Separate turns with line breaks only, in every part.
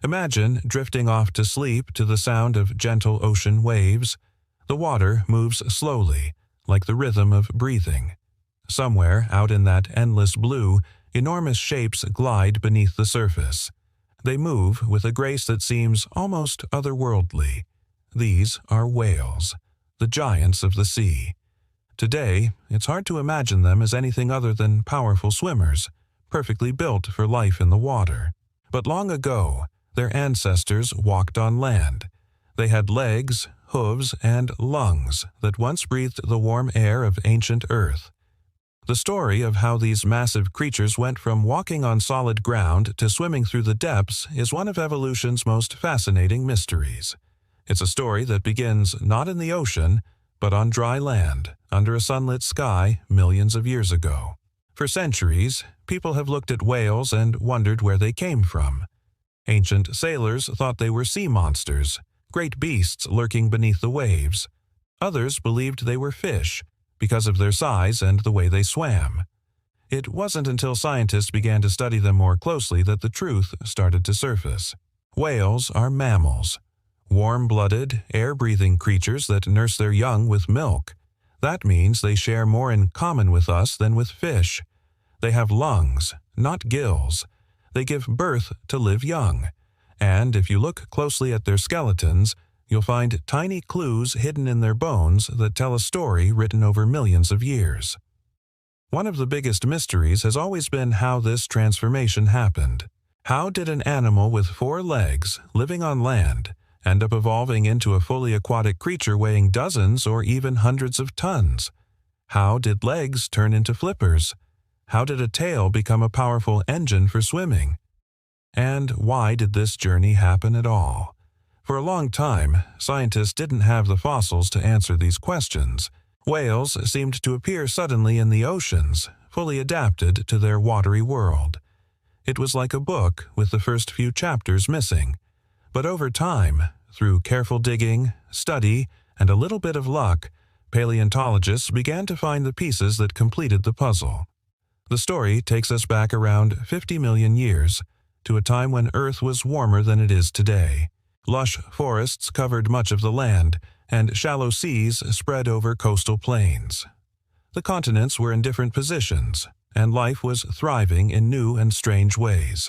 Imagine drifting off to sleep to the sound of gentle ocean waves. The water moves slowly, like the rhythm of breathing. Somewhere out in that endless blue, enormous shapes glide beneath the surface. They move with a grace that seems almost otherworldly. These are whales, the giants of the sea. Today, it's hard to imagine them as anything other than powerful swimmers, perfectly built for life in the water. But long ago, their ancestors walked on land. They had legs, hooves, and lungs that once breathed the warm air of ancient Earth. The story of how these massive creatures went from walking on solid ground to swimming through the depths is one of evolution's most fascinating mysteries. It's a story that begins not in the ocean, but on dry land, under a sunlit sky millions of years ago. For centuries, people have looked at whales and wondered where they came from. Ancient sailors thought they were sea monsters, great beasts lurking beneath the waves. Others believed they were fish, because of their size and the way they swam. It wasn't until scientists began to study them more closely that the truth started to surface. Whales are mammals. Warm-blooded, air-breathing creatures that nurse their young with milk. That means they share more in common with us than with fish. They have lungs, not gills. They give birth to live young. And if you look closely at their skeletons, you'll find tiny clues hidden in their bones that tell a story written over millions of years. One of the biggest mysteries has always been how this transformation happened. How did an animal with 4 legs, living on land, end up evolving into a fully aquatic creature weighing dozens or even hundreds of tons? How did legs turn into flippers? How did a tail become a powerful engine for swimming? And why did this journey happen at all? For a long time, scientists didn't have the fossils to answer these questions. Whales seemed to appear suddenly in the oceans, fully adapted to their watery world. It was like a book with the first few chapters missing. But over time, through careful digging, study, and a little bit of luck, paleontologists began to find the pieces that completed the puzzle. The story takes us back around 50 million years, to a time when Earth was warmer than it is today. Lush forests covered much of the land, and shallow seas spread over coastal plains. The continents were in different positions, and life was thriving in new and strange ways.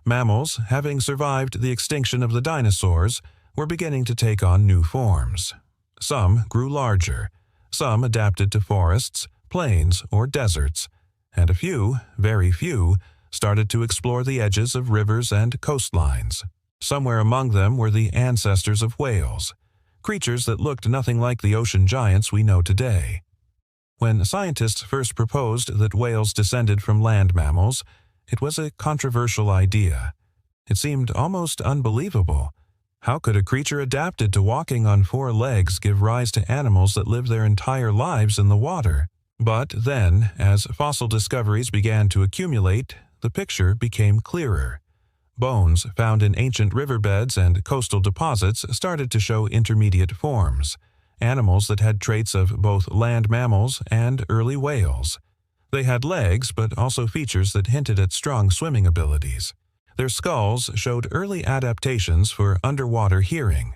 Mammals, having survived the extinction of the dinosaurs, were beginning to take on new forms. Some grew larger, some adapted to forests, plains, or deserts, and a few, very few, started to explore the edges of rivers and coastlines. Somewhere among them were the ancestors of whales, creatures that looked nothing like the ocean giants we know today. When scientists first proposed that whales descended from land mammals, it was a controversial idea. It seemed almost unbelievable. How could a creature adapted to walking on 4 legs give rise to animals that live their entire lives in the water? But then, as fossil discoveries began to accumulate, the picture became clearer. Bones found in ancient riverbeds and coastal deposits started to show intermediate forms, animals that had traits of both land mammals and early whales. They had legs, but also features that hinted at strong swimming abilities. Their skulls showed early adaptations for underwater hearing.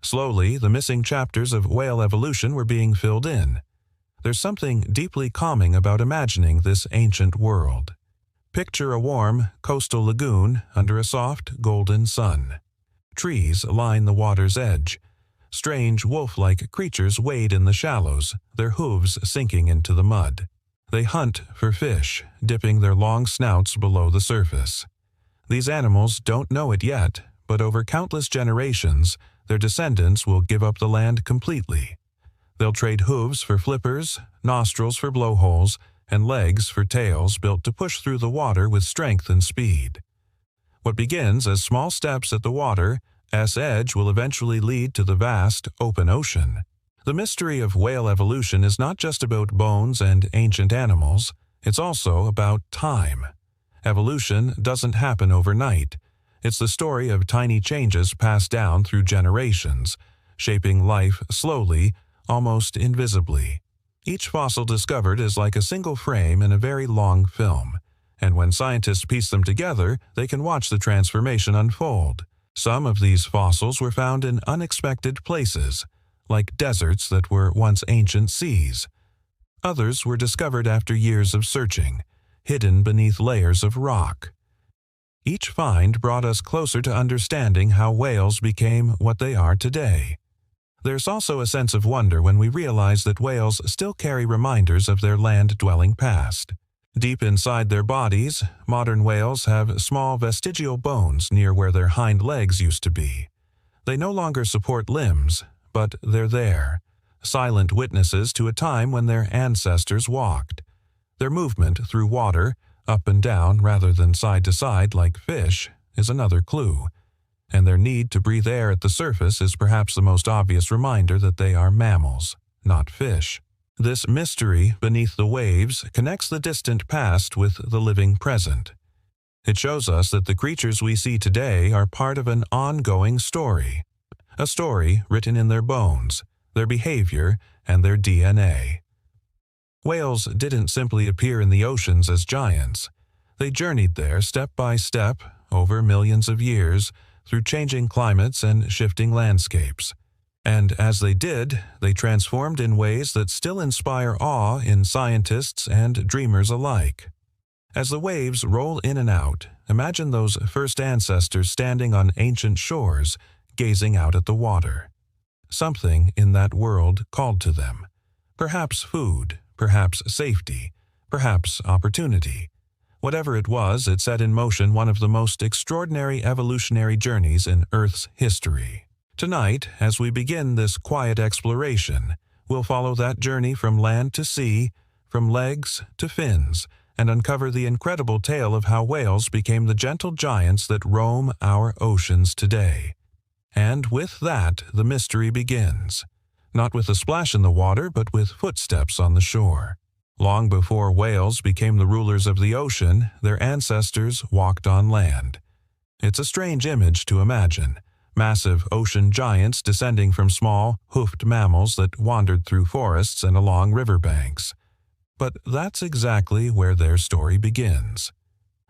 Slowly, the missing chapters of whale evolution were being filled in. There's something deeply calming about imagining this ancient world. Picture a warm, coastal lagoon under a soft, golden sun. Trees line the water's edge. Strange, wolf-like creatures wade in the shallows, their hooves sinking into the mud. They hunt for fish, dipping their long snouts below the surface. These animals don't know it yet, but over countless generations, their descendants will give up the land completely. They'll trade hooves for flippers, nostrils for blowholes, and legs for tails built to push through the water with strength and speed. What begins as small steps at the water's edge will eventually lead to the vast, open ocean. The mystery of whale evolution is not just about bones and ancient animals, it's also about time. Evolution doesn't happen overnight. It's the story of tiny changes passed down through generations, shaping life slowly, almost invisibly. Each fossil discovered is like a single frame in a very long film, and when scientists piece them together, they can watch the transformation unfold. Some of these fossils were found in unexpected places, like deserts that were once ancient seas. Others were discovered after years of searching, hidden beneath layers of rock. Each find brought us closer to understanding how whales became what they are today. There's also a sense of wonder when we realize that whales still carry reminders of their land-dwelling past. Deep inside their bodies, modern whales have small vestigial bones near where their hind legs used to be. They no longer support limbs, but they're there, silent witnesses to a time when their ancestors walked. Their movement through water, up and down rather than side to side like fish, is another clue. And their need to breathe air at the surface is perhaps the most obvious reminder that they are mammals, not fish. This mystery beneath the waves connects the distant past with the living present. It shows us that the creatures we see today are part of an ongoing story, a story written in their bones, their behavior, and their DNA. Whales didn't simply appear in the oceans as giants. They journeyed there step by step, over millions of years, through changing climates and shifting landscapes. And as they did, they transformed in ways that still inspire awe in scientists and dreamers alike. As the waves roll in and out, imagine those first ancestors standing on ancient shores, gazing out at the water. Something in that world called to them. Perhaps food, perhaps safety, perhaps opportunity. Whatever it was, it set in motion one of the most extraordinary evolutionary journeys in Earth's history. Tonight, as we begin this quiet exploration, we'll follow that journey from land to sea, from legs to fins, and uncover the incredible tale of how whales became the gentle giants that roam our oceans today. And with that, the mystery begins. Not with a splash in the water, but with footsteps on the shore. Long before whales became the rulers of the ocean, their ancestors walked on land. It's a strange image to imagine. Massive ocean giants descending from small, hoofed mammals that wandered through forests and along riverbanks. But that's exactly where their story begins.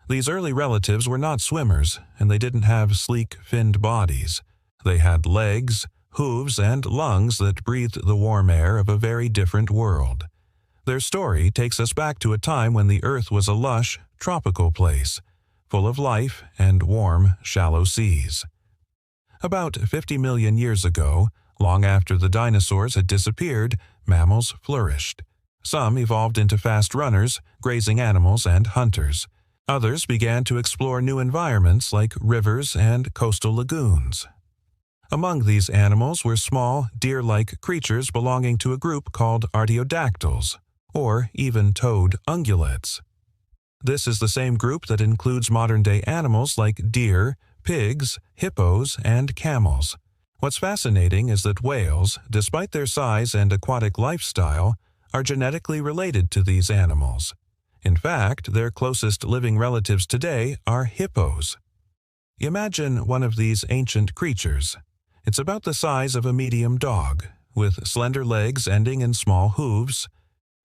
These early relatives were not swimmers, and they didn't have sleek, finned bodies. They had legs, hooves, and lungs that breathed the warm air of a very different world. Their story takes us back to a time when the Earth was a lush, tropical place, full of life and warm, shallow seas. About 50 million years ago, long after the dinosaurs had disappeared, mammals flourished. Some evolved into fast runners, grazing animals, and hunters. Others began to explore new environments like rivers and coastal lagoons. Among these animals were small, deer-like creatures belonging to a group called artiodactyls, or even-toed ungulates. This is the same group that includes modern-day animals like deer, pigs, hippos, and camels. What's fascinating is that whales, despite their size and aquatic lifestyle, are genetically related to these animals. In fact, their closest living relatives today are hippos. Imagine one of these ancient creatures. It's about the size of a medium dog, with slender legs ending in small hooves.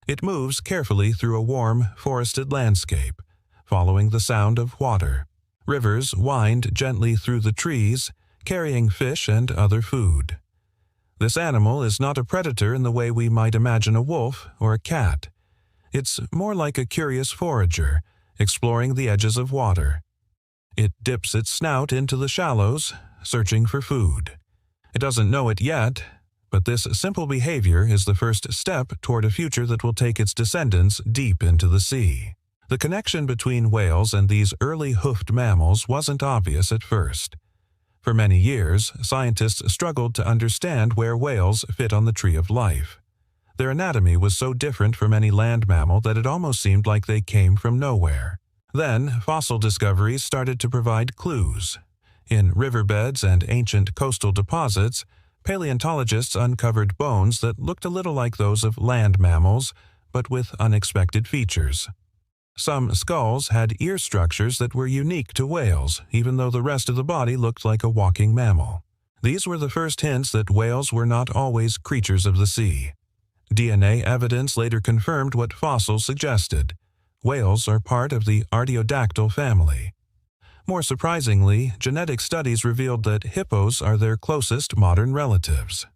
It moves carefully through a warm, forested landscape, following the sound of water. Rivers wind gently through the trees, carrying fish and other food. This animal is not a predator in the way we might imagine a wolf or a cat. It's more like a curious forager, exploring the edges of water. It dips its snout into the shallows, searching for food. It doesn't know it yet, but this simple behavior is the first step toward a future that will take its descendants deep into the sea. The connection between whales and these early hoofed mammals wasn't obvious at first. For many years, scientists struggled to understand where whales fit on the tree of life. Their anatomy was so different from any land mammal that it almost seemed like they came from nowhere. Then, fossil discoveries started to provide clues. In riverbeds and ancient coastal deposits, paleontologists uncovered bones that looked a little like those of land mammals, but with unexpected features. Some skulls had ear structures that were unique to whales, even though the rest of the body looked like a walking mammal. These were the first hints that whales were not always creatures of the sea. DNA evidence later confirmed what fossils suggested. whales are part of the artiodactyl family. More surprisingly, genetic studies revealed that hippos are their closest modern relatives.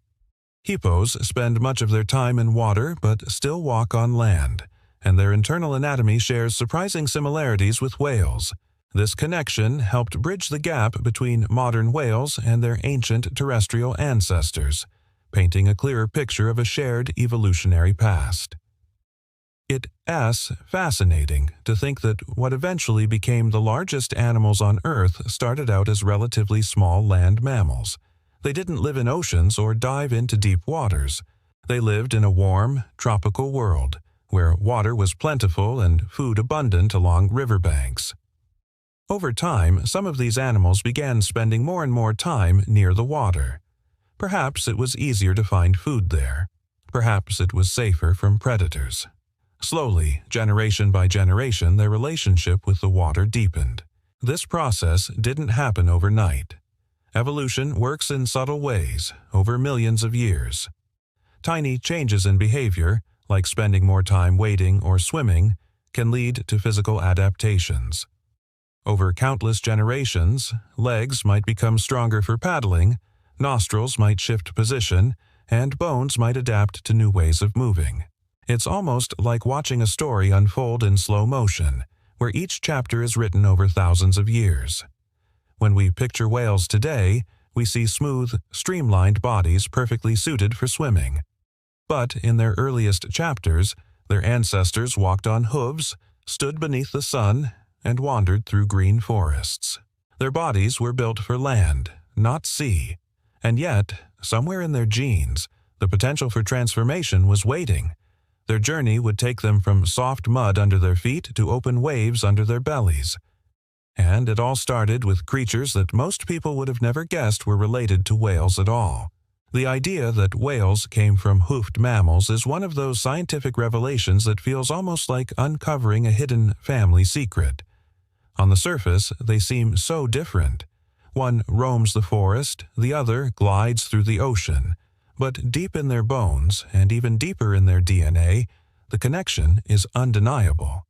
Hippos spend much of their time in water but still walk on land, and their internal anatomy shares surprising similarities with whales. This connection helped bridge the gap between modern whales and their ancient terrestrial ancestors, painting a clearer picture of a shared evolutionary past. It's fascinating to think that what eventually became the largest animals on Earth started out as relatively small land mammals. They didn't live in oceans or dive into deep waters. They lived in a warm, tropical world, where water was plentiful and food abundant along riverbanks. Over time, some of these animals began spending more and more time near the water. Perhaps it was easier to find food there. Perhaps it was safer from predators. Slowly, generation by generation, their relationship with the water deepened. This process didn't happen overnight. Evolution works in subtle ways, over millions of years. Tiny changes in behavior, like spending more time wading or swimming, can lead to physical adaptations. Over countless generations, legs might become stronger for paddling, nostrils might shift position, and bones might adapt to new ways of moving. It's almost like watching a story unfold in slow motion, where each chapter is written over thousands of years. When we picture whales today, we see smooth, streamlined bodies perfectly suited for swimming. But in their earliest chapters, their ancestors walked on hooves, stood beneath the sun, and wandered through green forests. Their bodies were built for land, not sea. And yet, somewhere in their genes, the potential for transformation was waiting. Their journey would take them from soft mud under their feet to open waves under their bellies. And it all started with creatures that most people would have never guessed were related to whales at all. The idea that whales came from hoofed mammals is one of those scientific revelations that feels almost like uncovering a hidden family secret. On the surface, they seem so different. One roams the forest, the other glides through the ocean. But deep in their bones, and even deeper in their DNA, the connection is undeniable.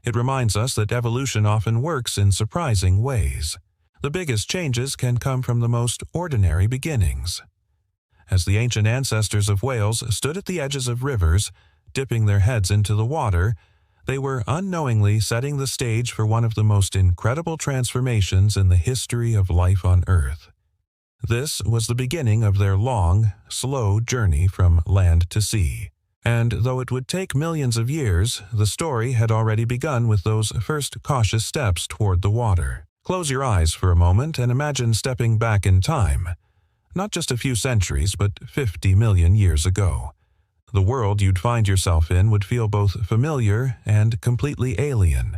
It reminds us that evolution often works in surprising ways. The biggest changes can come from the most ordinary beginnings. As the ancient ancestors of whales stood at the edges of rivers, dipping their heads into the water, they were unknowingly setting the stage for one of the most incredible transformations in the history of life on Earth. This was the beginning of their long, slow journey from land to sea. And though it would take millions of years, the story had already begun with those first cautious steps toward the water. Close your eyes for a moment and imagine stepping back in time. Not just a few centuries, but 50 million years ago. The world you'd find yourself in would feel both familiar and completely alien.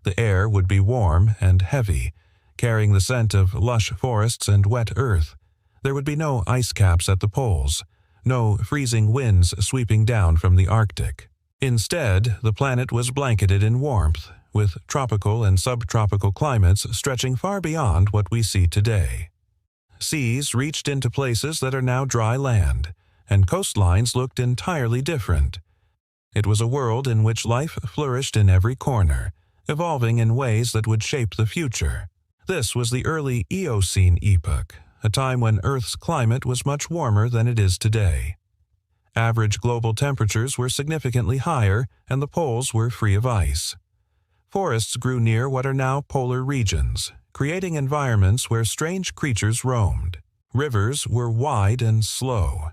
The air would be warm and heavy, carrying the scent of lush forests and wet earth. There would be no ice caps at the poles, no freezing winds sweeping down from the Arctic. Instead, the planet was blanketed in warmth, with tropical and subtropical climates stretching far beyond what we see today. Seas reached into places that are now dry land, and coastlines looked entirely different. It was a world in which life flourished in every corner, evolving in ways that would shape the future. This was the early Eocene epoch, a time when Earth's climate was much warmer than it is today. Average global temperatures were significantly higher, and the poles were free of ice. Forests grew near what are now polar regions, creating environments where strange creatures roamed. Rivers were wide and slow.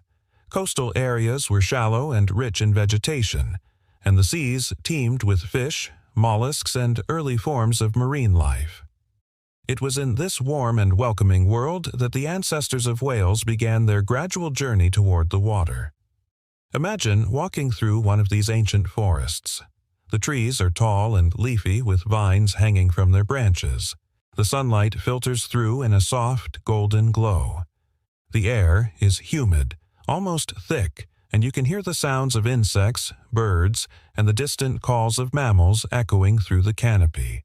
Coastal areas were shallow and rich in vegetation, and the seas teemed with fish, mollusks, and early forms of marine life. It was in this warm and welcoming world that the ancestors of whales began their gradual journey toward the water. Imagine walking through one of these ancient forests. The trees are tall and leafy with vines hanging from their branches. The sunlight filters through in a soft, golden glow. The air is humid, almost thick, and you can hear the sounds of insects, birds, and the distant calls of mammals echoing through the canopy.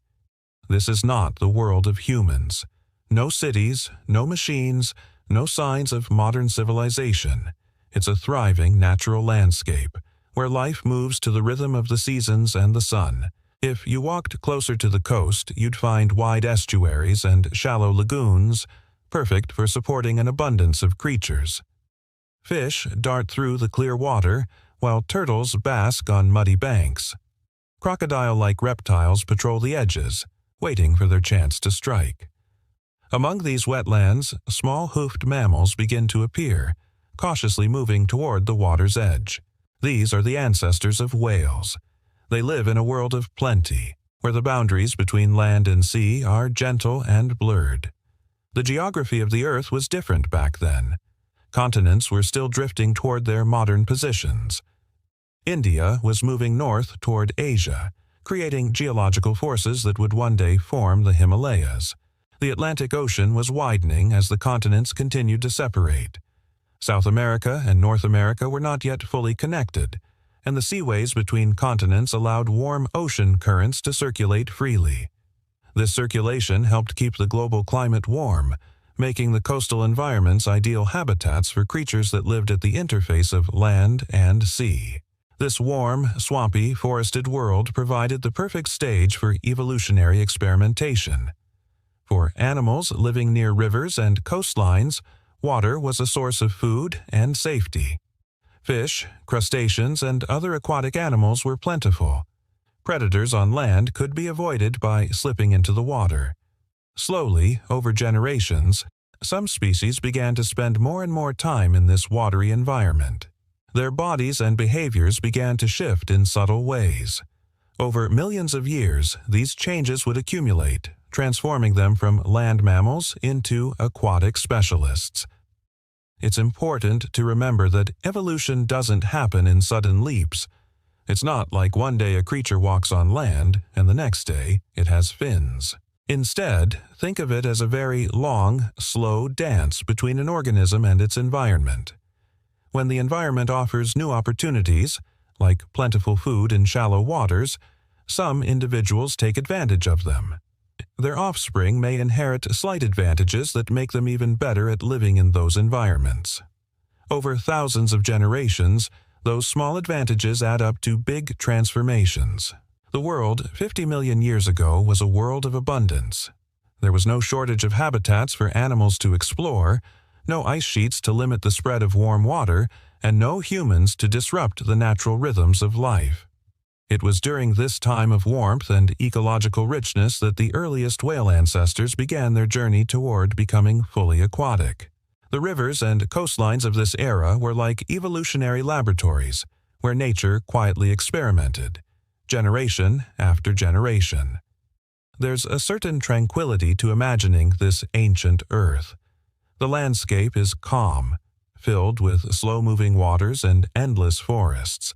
This is not the world of humans. No cities, no machines, no signs of modern civilization. It's a thriving natural landscape, where life moves to the rhythm of the seasons and the sun, If you walked closer to the coast, you'd find wide estuaries and shallow lagoons, perfect for supporting an abundance of creatures. Fish dart through the clear water, while turtles bask on muddy banks. Crocodile-like reptiles patrol the edges, waiting for their chance to strike. Among these wetlands, small hoofed mammals begin to appear, cautiously moving toward the water's edge. These are the ancestors of whales. They live in a world of plenty, where the boundaries between land and sea are gentle and blurred. The geography of the Earth was different back then. Continents were still drifting toward their modern positions. India was moving north toward Asia, creating geological forces that would one day form the Himalayas. The Atlantic Ocean was widening as the continents continued to separate. South America and North America were not yet fully connected, and the seaways between continents allowed warm ocean currents to circulate freely. This circulation helped keep the global climate warm, making the coastal environments ideal habitats for creatures that lived at the interface of land and sea. This warm, swampy, forested world provided the perfect stage for evolutionary experimentation. For animals living near rivers and coastlines, water was a source of food and safety. Fish, crustaceans, and other aquatic animals were plentiful. Predators on land could be avoided by slipping into the water. Slowly, over generations, some species began to spend more and more time in this watery environment. Their bodies and behaviors began to shift in subtle ways. Over millions of years, these changes would accumulate, transforming them from land mammals into aquatic specialists. It's important to remember that evolution doesn't happen in sudden leaps. It's not like one day a creature walks on land and the next day it has fins. Instead, think of it as a very long, slow dance between an organism and its environment. When the environment offers new opportunities, like plentiful food in shallow waters, some individuals take advantage of them. Their offspring may inherit slight advantages that make them even better at living in those environments. Over thousands of generations, those small advantages add up to big transformations. The world 50 million years ago was a world of abundance. There was no shortage of habitats for animals to explore, no ice sheets to limit the spread of warm water, and no humans to disrupt the natural rhythms of life. It was during this time of warmth and ecological richness that the earliest whale ancestors began their journey toward becoming fully aquatic. The rivers and coastlines of this era were like evolutionary laboratories, where nature quietly experimented, generation after generation. There's a certain tranquility to imagining this ancient Earth. The landscape is calm, filled with slow-moving waters and endless forests.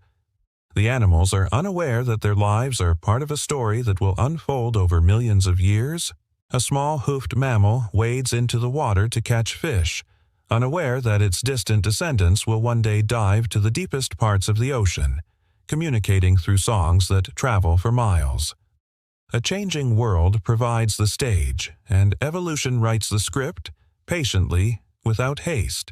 The animals are unaware that their lives are part of a story that will unfold over millions of years. A small hoofed mammal wades into the water to catch fish, unaware that its distant descendants will one day dive to the deepest parts of the ocean, communicating through songs that travel for miles. A changing world provides the stage, and evolution writes the script, patiently, without haste.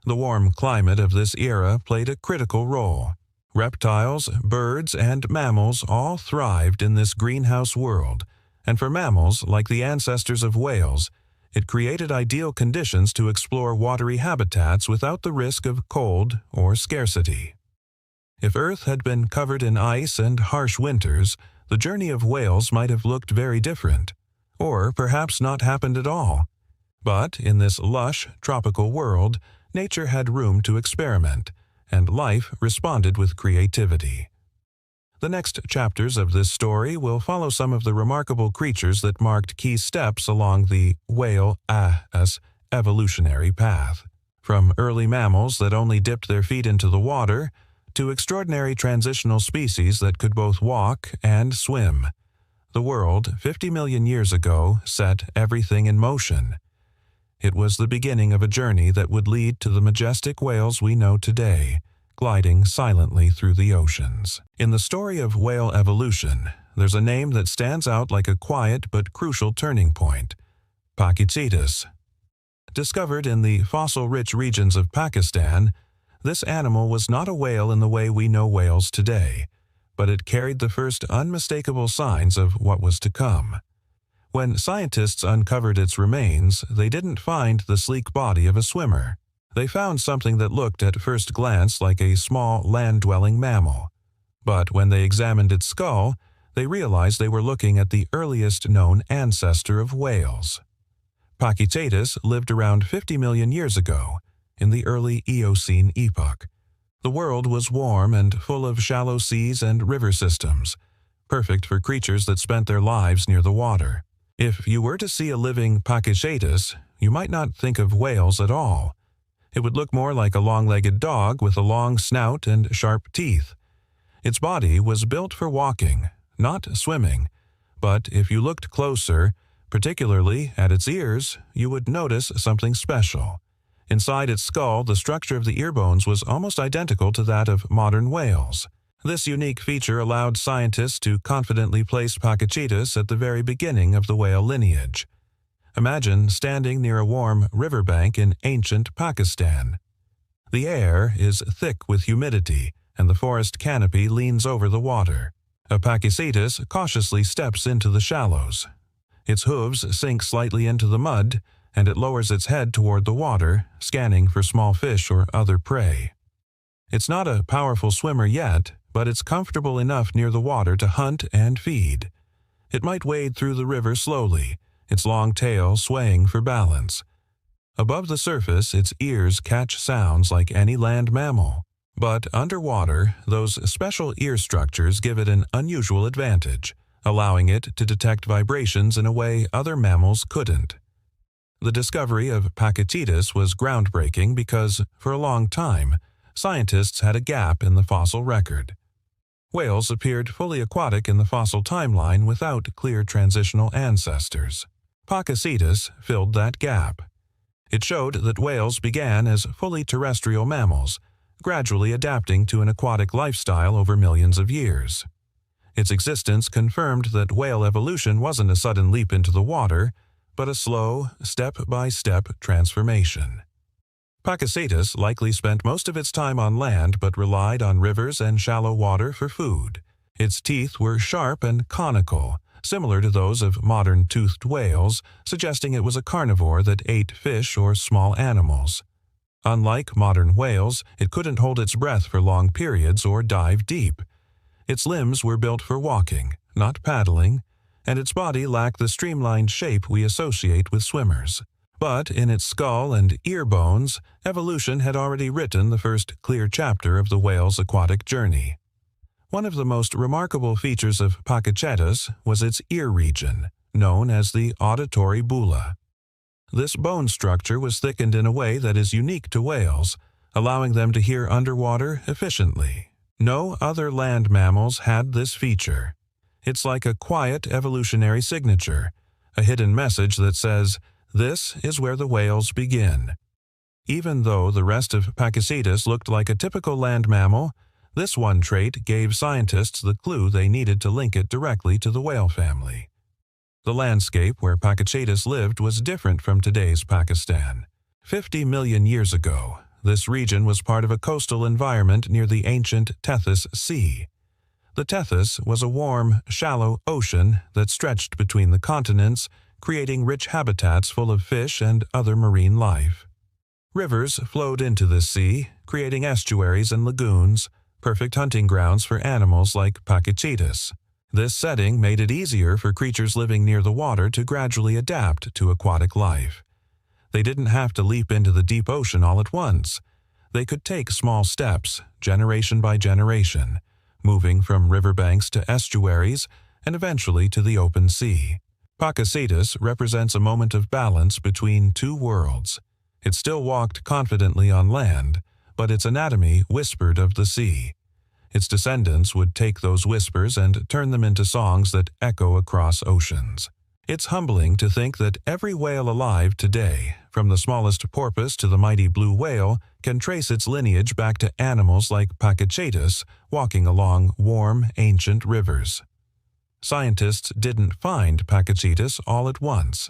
The warm climate of this era played a critical role. Reptiles, birds, and mammals all thrived in this greenhouse world, and for mammals, like the ancestors of whales, it created ideal conditions to explore watery habitats without the risk of cold or scarcity. If Earth had been covered in ice and harsh winters, the journey of whales might have looked very different, or perhaps not happened at all. But in this lush, tropical world, nature had room to experiment, and life responded with creativity. The next chapters of this story will follow some of the remarkable creatures that marked key steps along the whale-as evolutionary path. From early mammals that only dipped their feet into the water, to extraordinary transitional species that could both walk and swim. The world, 50 million years ago, set everything in motion. It was the beginning of a journey that would lead to the majestic whales we know today, gliding silently through the oceans. In the story of whale evolution, there's a name that stands out like a quiet but crucial turning point: Pakicetus. Discovered in the fossil-rich regions of Pakistan, this animal was not a whale in the way we know whales today, but it carried the first unmistakable signs of what was to come. When scientists uncovered its remains, they didn't find the sleek body of a swimmer. They found something that looked at first glance like a small land-dwelling mammal. But when they examined its skull, they realized they were looking at the earliest known ancestor of whales. Pachycetus lived around 50 million years ago, in the early Eocene epoch. The world was warm and full of shallow seas and river systems, perfect for creatures that spent their lives near the water. If you were to see a living Pachycetus, you might not think of whales at all. It would look more like a long-legged dog with a long snout and sharp teeth. Its body was built for walking, not swimming, but if you looked closer, particularly at its ears, you would notice something special. Inside its skull, the structure of the ear bones was almost identical to that of modern whales. This unique feature allowed scientists to confidently place Pachycetus at the very beginning of the whale lineage. Imagine standing near a warm riverbank in ancient Pakistan. The air is thick with humidity, and the forest canopy leans over the water. A Pachycetus cautiously steps into the shallows. Its hooves sink slightly into the mud, and it lowers its head toward the water, scanning for small fish or other prey. It's not a powerful swimmer yet, but it's comfortable enough near the water to hunt and feed. It might wade through the river slowly, its long tail swaying for balance. Above the surface, its ears catch sounds like any land mammal. But underwater, those special ear structures give it an unusual advantage, allowing it to detect vibrations in a way other mammals couldn't. The discovery of Pachycetus was groundbreaking because, for a long time, scientists had a gap in the fossil record. Whales appeared fully aquatic in the fossil timeline without clear transitional ancestors. Pachycetus filled that gap. It showed that whales began as fully terrestrial mammals, gradually adapting to an aquatic lifestyle over millions of years. Its existence confirmed that whale evolution wasn't a sudden leap into the water, but a slow, step-by-step transformation. Pachycetus likely spent most of its time on land but relied on rivers and shallow water for food. Its teeth were sharp and conical, similar to those of modern toothed whales, suggesting it was a carnivore that ate fish or small animals. Unlike modern whales, it couldn't hold its breath for long periods or dive deep. Its limbs were built for walking, not paddling, and its body lacked the streamlined shape we associate with swimmers. But in its skull and ear bones, evolution had already written the first clear chapter of the whale's aquatic journey. One of the most remarkable features of Pachycetus was its ear region, known as the auditory bulla. This bone structure was thickened in a way that is unique to whales, allowing them to hear underwater efficiently. No other land mammals had this feature. It's like a quiet evolutionary signature, a hidden message that says, "This is where the whales begin." Even though the rest of Pachycetus looked like a typical land mammal, this one trait gave scientists the clue they needed to link it directly to the whale family. The landscape where Pachycetus lived was different from today's Pakistan. 50 million years ago, this region was part of a coastal environment near the ancient Tethys Sea. The Tethys was a warm, shallow ocean that stretched between the continents, creating rich habitats full of fish and other marine life. Rivers flowed into this sea, creating estuaries and lagoons, perfect hunting grounds for animals like Pachycetus. This setting made it easier for creatures living near the water to gradually adapt to aquatic life. They didn't have to leap into the deep ocean all at once. They could take small steps, generation by generation, moving from riverbanks to estuaries and eventually to the open sea. Pachycetus represents a moment of balance between two worlds. It still walked confidently on land, but its anatomy whispered of the sea. Its descendants would take those whispers and turn them into songs that echo across oceans. It's humbling to think that every whale alive today, from the smallest porpoise to the mighty blue whale, can trace its lineage back to animals like Pachycetus walking along warm, ancient rivers. Scientists didn't find Pachycetus all at once.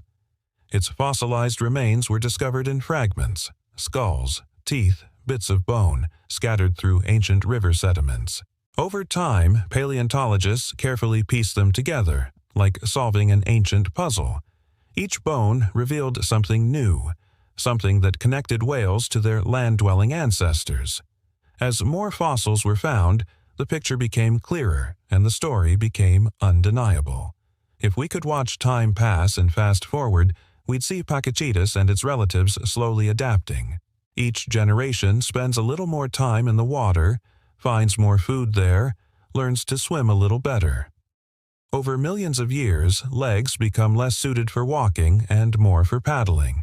Its fossilized remains were discovered in fragments, skulls, teeth, bits of bone, scattered through ancient river sediments. Over time, paleontologists carefully pieced them together, like solving an ancient puzzle. Each bone revealed something new, something that connected whales to their land-dwelling ancestors. As more fossils were found, the picture became clearer and the story became undeniable. If we could watch time pass and fast forward, we'd see Pachycetus and its relatives slowly adapting. Each generation spends a little more time in the water, finds more food there, learns to swim a little better. Over millions of years, legs become less suited for walking and more for paddling.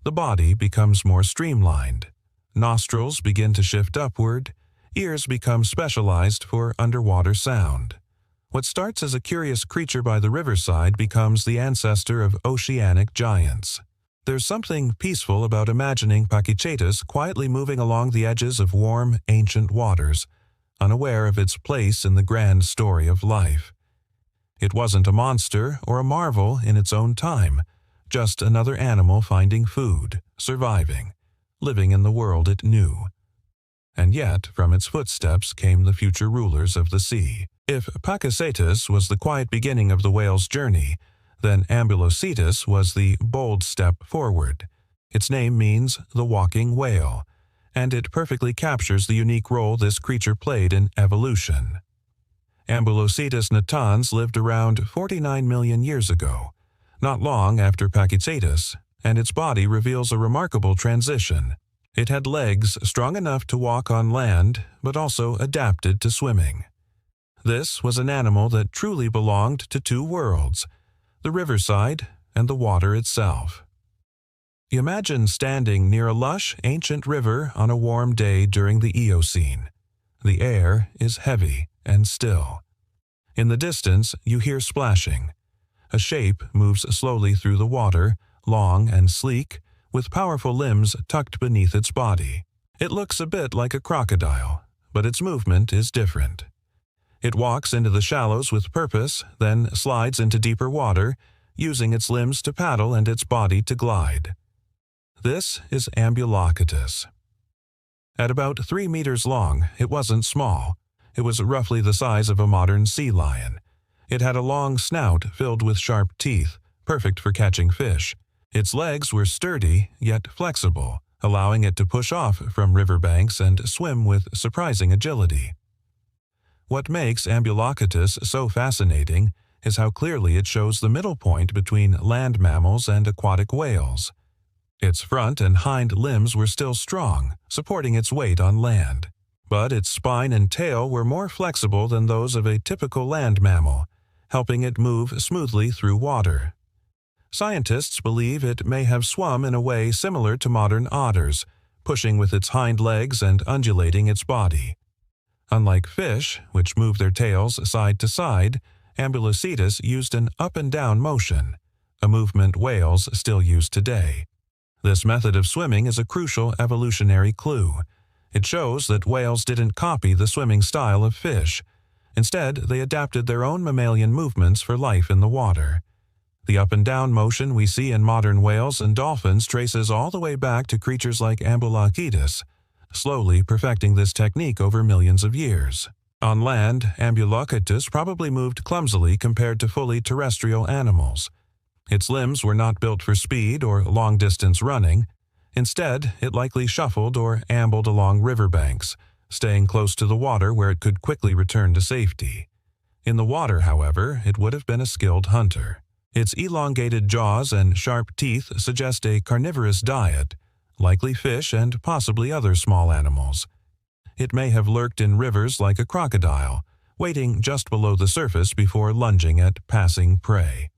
The body becomes more streamlined. Nostrils begin to shift upward. Ears become specialized for underwater sound. What starts as a curious creature by the riverside becomes the ancestor of oceanic giants. There's something peaceful about imagining Pachycetus quietly moving along the edges of warm, ancient waters, unaware of its place in the grand story of life. It wasn't a monster or a marvel in its own time, just another animal finding food, surviving, living in the world it knew. And yet, from its footsteps came the future rulers of the sea. If Pachycetus was the quiet beginning of the whale's journey, then Ambulocetus was the bold step forward. Its name means the walking whale, and it perfectly captures the unique role this creature played in evolution. Ambulocetus natans lived around 49 million years ago, not long after Pachycetus, and its body reveals a remarkable transition. It had legs strong enough to walk on land, but also adapted to swimming. This was an animal that truly belonged to two worlds, the riverside and the water itself. Imagine standing near a lush, ancient river on a warm day during the Eocene. The air is heavy and still. In the distance, you hear splashing. A shape moves slowly through the water, long and sleek, with powerful limbs tucked beneath its body. It looks a bit like a crocodile, but its movement is different. It walks into the shallows with purpose, then slides into deeper water, using its limbs to paddle and its body to glide. This is Ambulocetus. At about 3 meters long, it wasn't small. It was roughly the size of a modern sea lion. It had a long snout filled with sharp teeth, perfect for catching fish. Its legs were sturdy, yet flexible, allowing it to push off from riverbanks and swim with surprising agility. What makes Ambulocetus so fascinating is how clearly it shows the middle point between land mammals and aquatic whales. Its front and hind limbs were still strong, supporting its weight on land. But its spine and tail were more flexible than those of a typical land mammal, helping it move smoothly through water. Scientists believe it may have swum in a way similar to modern otters, pushing with its hind legs and undulating its body. Unlike fish, which move their tails side to side, Ambulocetus used an up-and-down motion, a movement whales still use today. This method of swimming is a crucial evolutionary clue. It shows that whales didn't copy the swimming style of fish. Instead, they adapted their own mammalian movements for life in the water. The up-and-down motion we see in modern whales and dolphins traces all the way back to creatures like Ambulocetus, slowly perfecting this technique over millions of years. On land, Ambulocetus probably moved clumsily compared to fully terrestrial animals. Its limbs were not built for speed or long-distance running. Instead, it likely shuffled or ambled along riverbanks, staying close to the water where it could quickly return to safety. In the water, however, it would have been a skilled hunter. Its elongated jaws and sharp teeth suggest a carnivorous diet, likely fish and possibly other small animals. It may have lurked in rivers like a crocodile, waiting just below the surface before lunging at passing prey.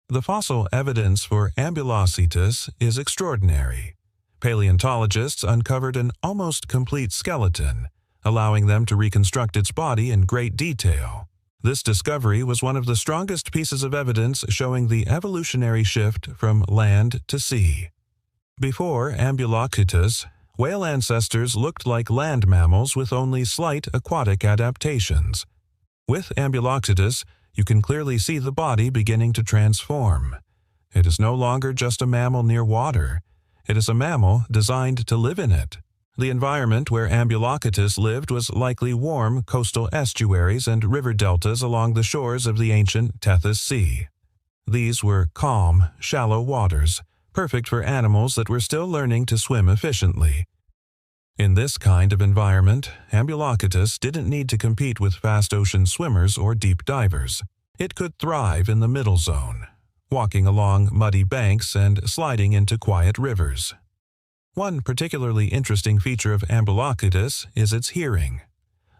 The fossil evidence for Ambulocetus is extraordinary. Paleontologists uncovered an almost complete skeleton, allowing them to reconstruct its body in great detail. This discovery was one of the strongest pieces of evidence showing the evolutionary shift from land to sea. Before Ambulocetus, whale ancestors looked like land mammals with only slight aquatic adaptations. With Ambulocetus, you can clearly see the body beginning to transform. It is no longer just a mammal near water. It is a mammal designed to live in it. The environment where Ambulocetus lived was likely warm coastal estuaries and river deltas along the shores of the ancient Tethys Sea. These were calm, shallow waters, perfect for animals that were still learning to swim efficiently. In this kind of environment, Ambulocetus didn't need to compete with fast ocean swimmers or deep divers. It could thrive in the middle zone, walking along muddy banks and sliding into quiet rivers. One particularly interesting feature of Ambulocetus is its hearing.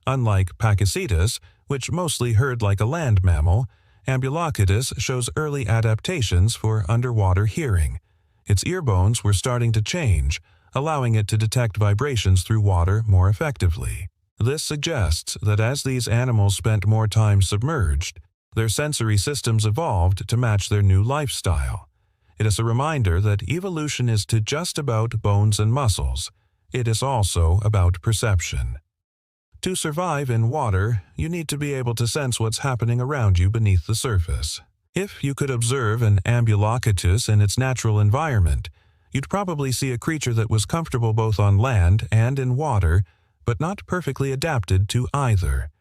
Unlike Pakicetus, which mostly heard like a land mammal, Ambulocetus shows early adaptations for underwater hearing. Its ear bones were starting to change, allowing it to detect vibrations through water more effectively. This suggests that as these animals spent more time submerged, their sensory systems evolved to match their new lifestyle. It is a reminder that evolution is to just about bones and muscles. It is also about perception. To survive in water, you need to be able to sense what's happening around you beneath the surface. If you could observe an Ambulocetus in its natural environment, you'd probably see a creature that was comfortable both on land and in water, but not perfectly adapted to either.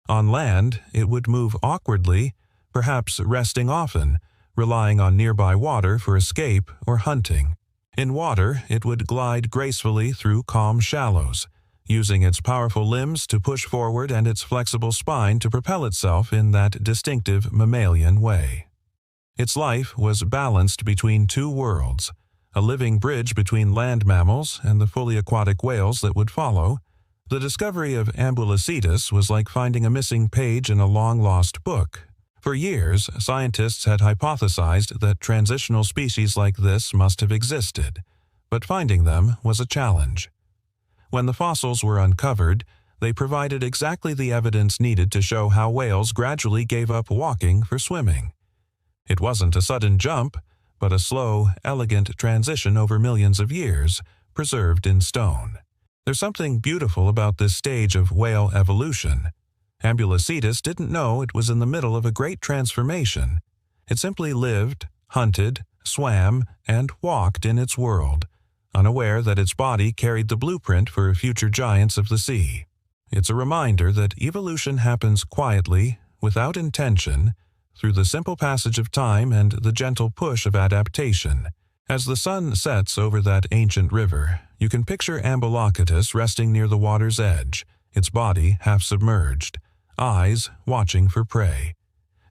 On land, it would move awkwardly, perhaps resting often, relying on nearby water for escape or hunting. In water, it would glide gracefully through calm shallows, using its powerful limbs to push forward and its flexible spine to propel itself in that distinctive mammalian way. Its life was balanced between two worlds, a living bridge between land mammals and the fully aquatic whales that would follow. The discovery of Ambulocetus was like finding a missing page in a long-lost book. For years, scientists had hypothesized that transitional species like this must have existed, but finding them was a challenge. When the fossils were uncovered, they provided exactly the evidence needed to show how whales gradually gave up walking for swimming. It wasn't a sudden jump, but a slow, elegant transition over millions of years, preserved in stone. There's something beautiful about this stage of whale evolution. Ambulocetus didn't know it was in the middle of a great transformation. It simply lived, hunted, swam, and walked in its world, unaware that its body carried the blueprint for future giants of the sea. It's a reminder that evolution happens quietly, without intention, through the simple passage of time and the gentle push of adaptation. As the sun sets over that ancient river, you can picture Ambulocetus resting near the water's edge, its body half submerged, eyes watching for prey.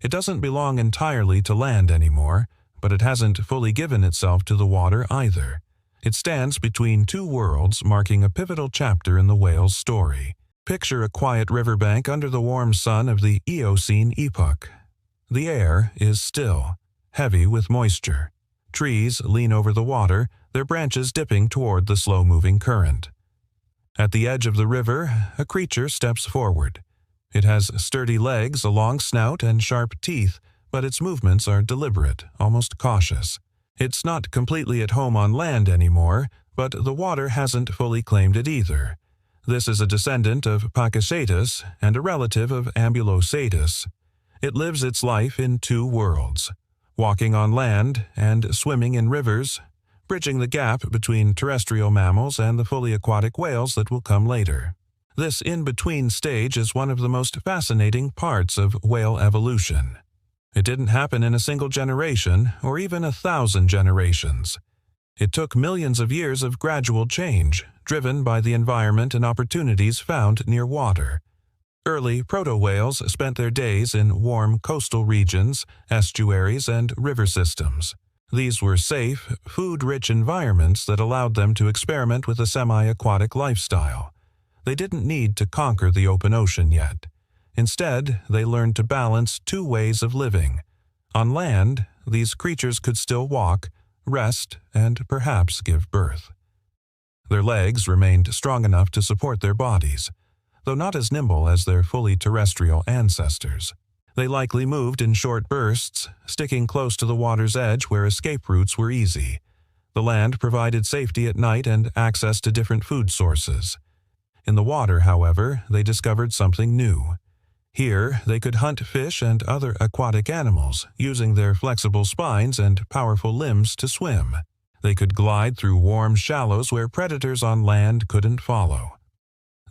It doesn't belong entirely to land anymore, but it hasn't fully given itself to the water either. It stands between two worlds, marking a pivotal chapter in the whale's story. Picture a quiet riverbank under the warm sun of the Eocene epoch. The air is still, heavy with moisture. Trees lean over the water, their branches dipping toward the slow-moving current. At the edge of the river, a creature steps forward. It has sturdy legs, a long snout, and sharp teeth, but its movements are deliberate, almost cautious. It's not completely at home on land anymore, but the water hasn't fully claimed it either. This is a descendant of Pakicetus and a relative of Ambulocetus. It lives its life in two worlds, walking on land and swimming in rivers, bridging the gap between terrestrial mammals and the fully aquatic whales that will come later. This in-between stage is one of the most fascinating parts of whale evolution. It didn't happen in a single generation or even 1,000 generations. It took millions of years of gradual change, driven by the environment and opportunities found near water. Early proto-whales spent their days in warm coastal regions, estuaries, and river systems. These were safe, food-rich environments that allowed them to experiment with a semi-aquatic lifestyle. They didn't need to conquer the open ocean yet. Instead, they learned to balance two ways of living. On land, these creatures could still walk, rest, and perhaps give birth. Their legs remained strong enough to support their bodies, though not as nimble as their fully terrestrial ancestors. They likely moved in short bursts, sticking close to the water's edge where escape routes were easy. The land provided safety at night and access to different food sources. In the water, however, they discovered something new. Here, they could hunt fish and other aquatic animals, using their flexible spines and powerful limbs to swim. They could glide through warm shallows where predators on land couldn't follow.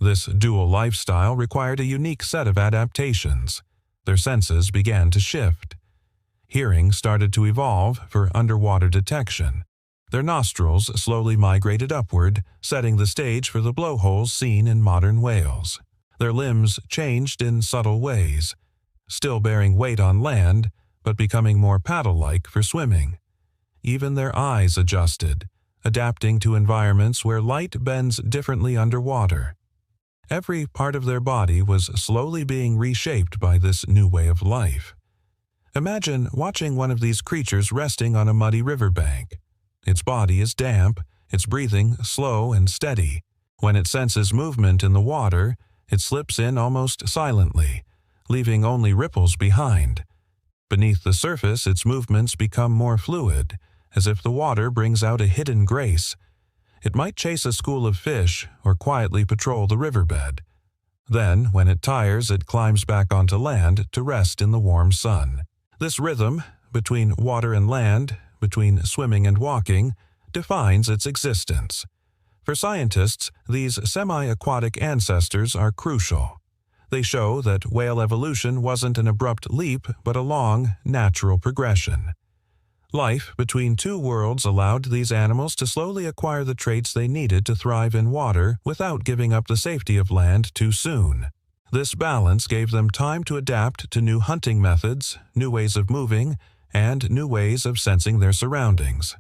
This dual lifestyle required a unique set of adaptations. Their senses began to shift. Hearing started to evolve for underwater detection. Their nostrils slowly migrated upward, setting the stage for the blowholes seen in modern whales. Their limbs changed in subtle ways, still bearing weight on land, but becoming more paddle-like for swimming. Even their eyes adjusted, adapting to environments where light bends differently underwater. Every part of their body was slowly being reshaped by this new way of life. Imagine watching one of these creatures resting on a muddy riverbank. Its body is damp, its breathing slow and steady. When it senses movement in the water, it slips in almost silently, leaving only ripples behind. Beneath the surface, its movements become more fluid, as if the water brings out a hidden grace. It might chase a school of fish or quietly patrol the riverbed. Then, when it tires, it climbs back onto land to rest in the warm sun. This rhythm, between water and land, between swimming and walking, defines its existence. For scientists, these semi-aquatic ancestors are crucial. They show that whale evolution wasn't an abrupt leap but a long, natural progression. Life between two worlds allowed these animals to slowly acquire the traits they needed to thrive in water without giving up the safety of land too soon. This balance gave them time to adapt to new hunting methods, new ways of moving, and new ways of sensing their surroundings.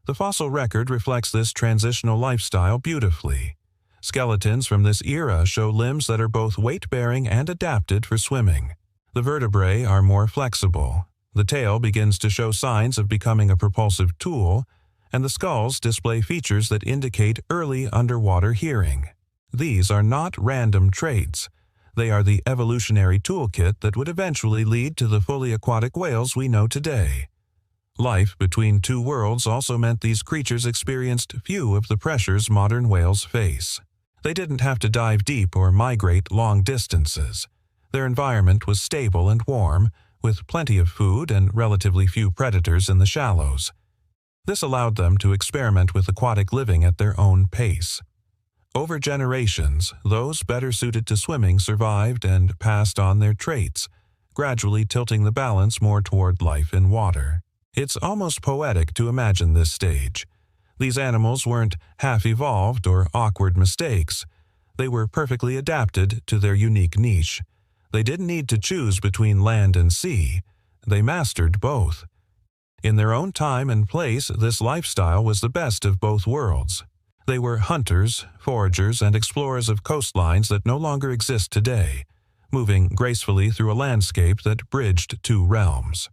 The fossil record reflects this transitional lifestyle beautifully. Skeletons from this era show limbs that are both weight-bearing and adapted for swimming. The vertebrae are more flexible. The tail begins to show signs of becoming a propulsive tool, and the skulls display features that indicate early underwater hearing. These are not random traits. They are the evolutionary toolkit that would eventually lead to the fully aquatic whales we know today. Life between two worlds also meant these creatures experienced few of the pressures modern whales face. They didn't have to dive deep or migrate long distances. Their environment was stable and warm, with plenty of food and relatively few predators in the shallows. This allowed them to experiment with aquatic living at their own pace. Over generations, those better suited to swimming survived and passed on their traits, gradually tilting the balance more toward life in water. It's almost poetic to imagine this stage. These animals weren't half-evolved or awkward mistakes. They were perfectly adapted to their unique niche. They didn't need to choose between land and sea. They mastered both. In their own time and place, this lifestyle was the best of both worlds. They were hunters, foragers, and explorers of coastlines that no longer exist today, moving gracefully through a landscape that bridged two realms.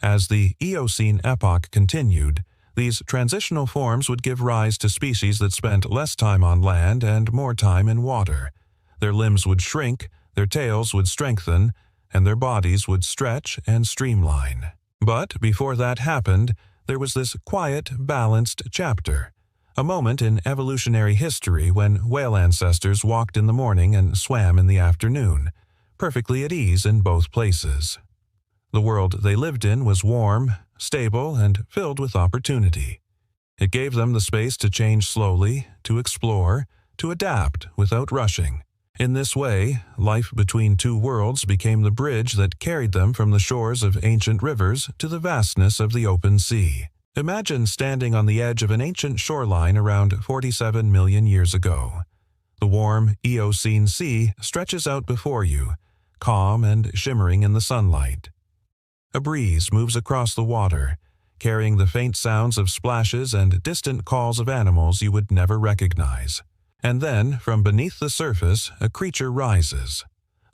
As the Eocene epoch continued, these transitional forms would give rise to species that spent less time on land and more time in water. Their limbs would shrink, their tails would strengthen, and their bodies would stretch and streamline. But before that happened, there was this quiet, balanced chapter, a moment in evolutionary history when whale ancestors walked in the morning and swam in the afternoon, perfectly at ease in both places. The world they lived in was warm, stable, and filled with opportunity. It gave them the space to change slowly, to explore, to adapt without rushing. In this way, life between two worlds became the bridge that carried them from the shores of ancient rivers to the vastness of the open sea. Imagine standing on the edge of an ancient shoreline around 47 million years ago. The warm Eocene sea stretches out before you, calm and shimmering in the sunlight. A breeze moves across the water, carrying the faint sounds of splashes and distant calls of animals you would never recognize. And then, from beneath the surface, a creature rises.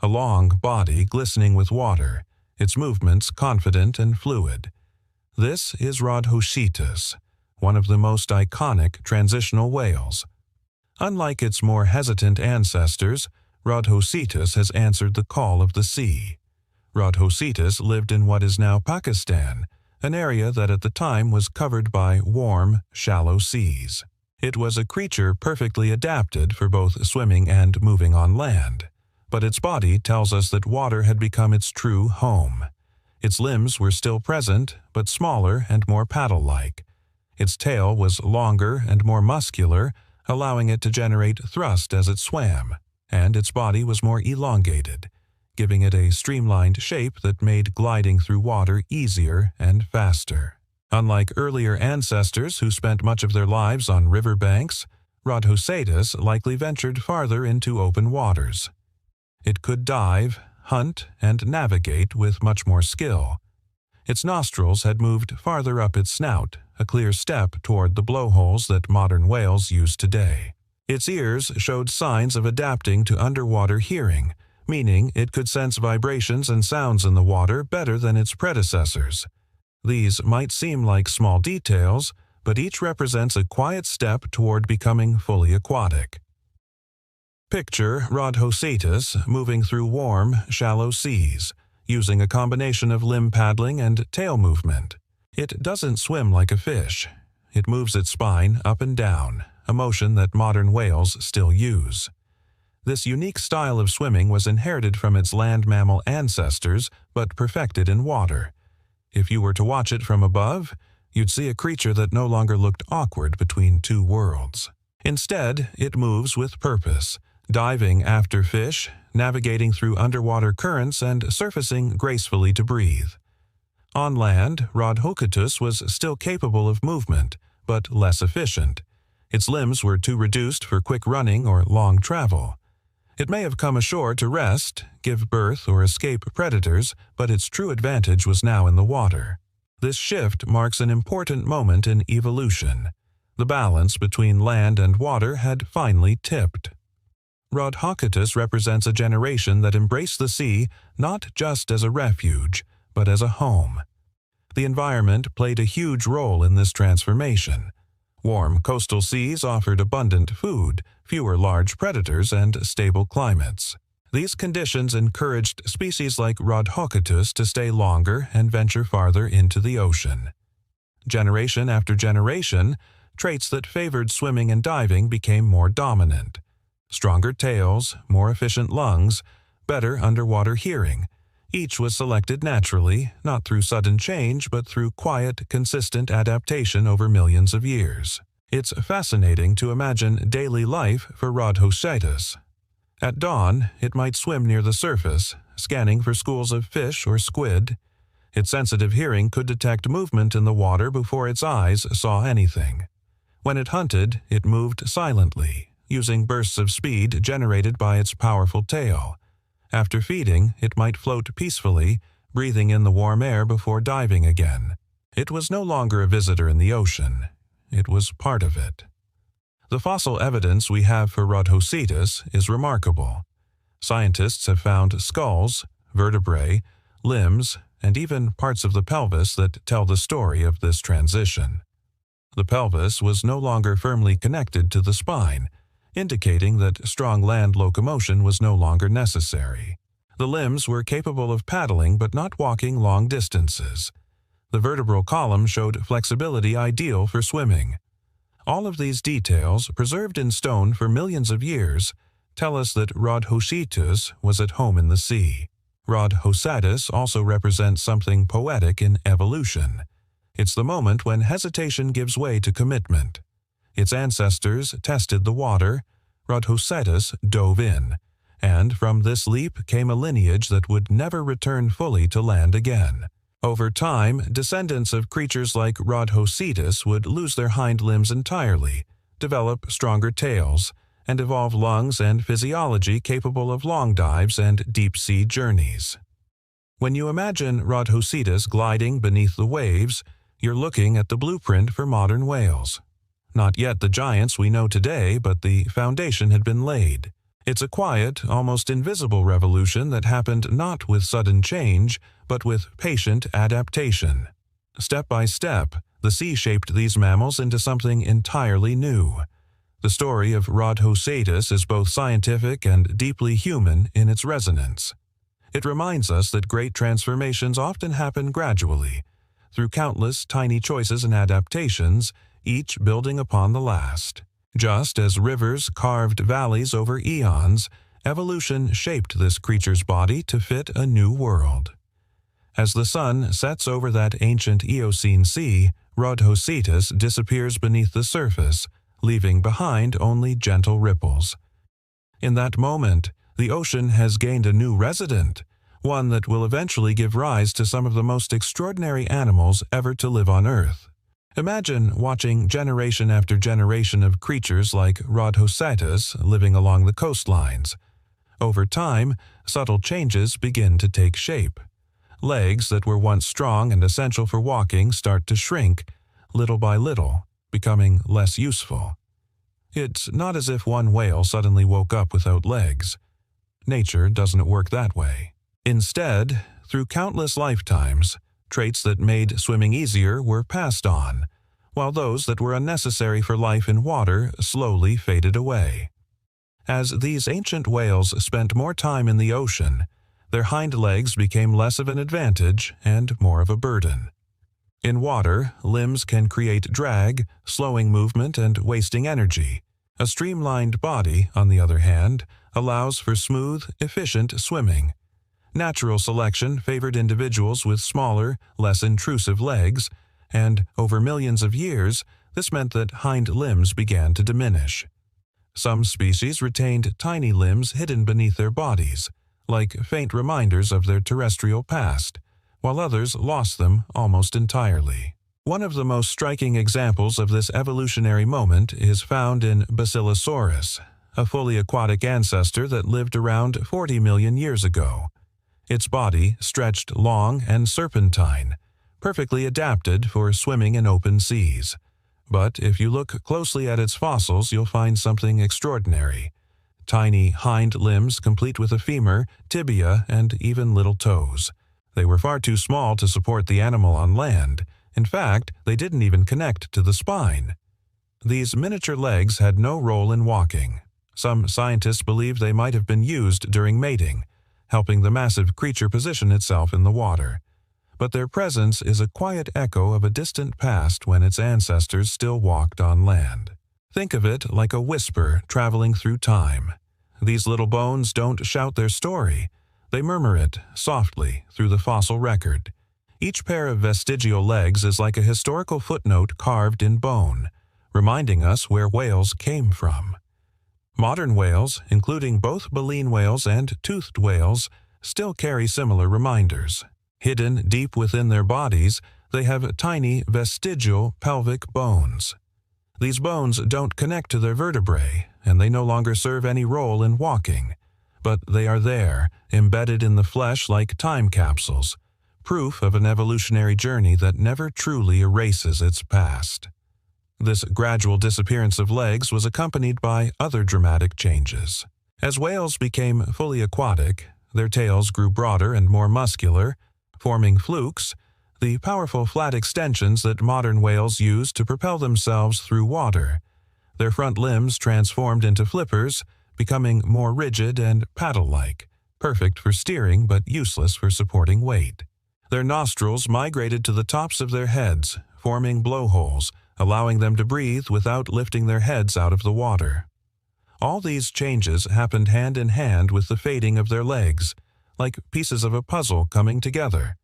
A long body glistening with water, its movements confident and fluid. This is Rhodhocetus, one of the most iconic transitional whales. Unlike its more hesitant ancestors, Rhodhocetus has answered the call of the sea. Rhodhocetus lived in what is now Pakistan, an area that at the time was covered by warm, shallow seas. It was a creature perfectly adapted for both swimming and moving on land, but its body tells us that water had become its true home. Its limbs were still present, but smaller and more paddle-like. Its tail was longer and more muscular, allowing it to generate thrust as it swam, and its body was more elongated, giving it a streamlined shape that made gliding through water easier and faster. Unlike earlier ancestors who spent much of their lives on riverbanks, Rhodhocetus likely ventured farther into open waters. It could dive, hunt, and navigate with much more skill. Its nostrils had moved farther up its snout, a clear step toward the blowholes that modern whales use today. Its ears showed signs of adapting to underwater hearing, meaning it could sense vibrations and sounds in the water better than its predecessors. These might seem like small details, but each represents a quiet step toward becoming fully aquatic. Picture Rhodhocetus moving through warm, shallow seas, using a combination of limb paddling and tail movement. It doesn't swim like a fish. It moves its spine up and down, a motion that modern whales still use. This unique style of swimming was inherited from its land mammal ancestors, but perfected in water. If you were to watch it from above, you'd see a creature that no longer looked awkward between two worlds. Instead, it moves with purpose, diving after fish, navigating through underwater currents, and surfacing gracefully to breathe. On land, Rhodhocetus was still capable of movement, but less efficient. Its limbs were too reduced for quick running or long travel. It may have come ashore to rest, give birth, or escape predators, but its true advantage was now in the water. This shift marks an important moment in evolution. The balance between land and water had finally tipped. Rhodhocetus represents a generation that embraced the sea not just as a refuge, but as a home. The environment played a huge role in this transformation. Warm coastal seas offered abundant food, fewer large predators, and stable climates. These conditions encouraged species like Rhodhocetus to stay longer and venture farther into the ocean. Generation after generation, traits that favored swimming and diving became more dominant. Stronger tails, more efficient lungs, better underwater hearing. Each was selected naturally, not through sudden change, but through quiet, consistent adaptation over millions of years. It's fascinating to imagine daily life for Rhodhocetus. At dawn, it might swim near the surface, scanning for schools of fish or squid. Its sensitive hearing could detect movement in the water before its eyes saw anything. When it hunted, it moved silently, using bursts of speed generated by its powerful tail. After feeding, it might float peacefully, breathing in the warm air before diving again. It was no longer a visitor in the ocean. It was part of it. The fossil evidence we have for Rhodhocetus is remarkable. Scientists have found skulls, vertebrae, limbs, and even parts of the pelvis that tell the story of this transition. The pelvis was no longer firmly connected to the spine, indicating that strong land locomotion was no longer necessary. The limbs were capable of paddling but not walking long distances. The vertebral column showed flexibility ideal for swimming. All of these details, preserved in stone for millions of years, tell us that Rhodhocetus was at home in the sea. Rhodhocetus also represents something poetic in evolution. It's the moment when hesitation gives way to commitment. Its ancestors tested the water, Rhodhocetus dove in, and from this leap came a lineage that would never return fully to land again. Over time, descendants of creatures like Rhodhocetus would lose their hind limbs entirely, develop stronger tails, and evolve lungs and physiology capable of long dives and deep-sea journeys. When you imagine Rhodhocetus gliding beneath the waves, you're looking at the blueprint for modern whales. Not yet the giants we know today, but the foundation had been laid. It's a quiet, almost invisible revolution that happened not with sudden change, but with patient adaptation. Step by step, the sea shaped these mammals into something entirely new. The story of Rhodhocetus is both scientific and deeply human in its resonance. It reminds us that great transformations often happen gradually, through countless tiny choices and adaptations, each building upon the last. Just as rivers carved valleys over eons, evolution shaped this creature's body to fit a new world. As the sun sets over that ancient Eocene sea, Rhodhocetus disappears beneath the surface, leaving behind only gentle ripples. In that moment, the ocean has gained a new resident, one that will eventually give rise to some of the most extraordinary animals ever to live on Earth. Imagine watching generation after generation of creatures like Rhodhocetus living along the coastlines. Over time, subtle changes begin to take shape. Legs that were once strong and essential for walking start to shrink, little by little, becoming less useful. It's not as if one whale suddenly woke up without legs. Nature doesn't work that way. Instead, through countless lifetimes, traits that made swimming easier were passed on, while those that were unnecessary for life in water slowly faded away. As these ancient whales spent more time in the ocean, their hind legs became less of an advantage and more of a burden. In water, limbs can create drag, slowing movement and wasting energy. A streamlined body, on the other hand, allows for smooth, efficient swimming. Natural selection favored individuals with smaller, less intrusive legs, and over millions of years, this meant that hind limbs began to diminish. Some species retained tiny limbs hidden beneath their bodies, like faint reminders of their terrestrial past, while others lost them almost entirely. One of the most striking examples of this evolutionary moment is found in Basilosaurus, a fully aquatic ancestor that lived around 40 million years ago. Its body stretched long and serpentine, perfectly adapted for swimming in open seas. But if you look closely at its fossils, you'll find something extraordinary. Tiny hind limbs complete with a femur, tibia, and even little toes. They were far too small to support the animal on land. In fact, they didn't even connect to the spine. These miniature legs had no role in walking. Some scientists believe they might have been used during mating, helping the massive creature position itself in the water. But their presence is a quiet echo of a distant past when its ancestors still walked on land. Think of it like a whisper traveling through time. These little bones don't shout their story. They murmur it softly through the fossil record. Each pair of vestigial legs is like a historical footnote carved in bone, reminding us where whales came from. Modern whales, including both baleen whales and toothed whales, still carry similar reminders. Hidden deep within their bodies, they have tiny vestigial pelvic bones. These bones don't connect to their vertebrae, and they no longer serve any role in walking. But they are there, embedded in the flesh like time capsules, proof of an evolutionary journey that never truly erases its past. This gradual disappearance of legs was accompanied by other dramatic changes. As whales became fully aquatic, their tails grew broader and more muscular, forming flukes, the powerful flat extensions that modern whales use to propel themselves through water. Their front limbs transformed into flippers, becoming more rigid and paddle-like, perfect for steering but useless for supporting weight. Their nostrils migrated to the tops of their heads, forming blowholes, allowing them to breathe without lifting their heads out of the water. All these changes happened hand in hand with the fading of their legs, like pieces of a puzzle coming together.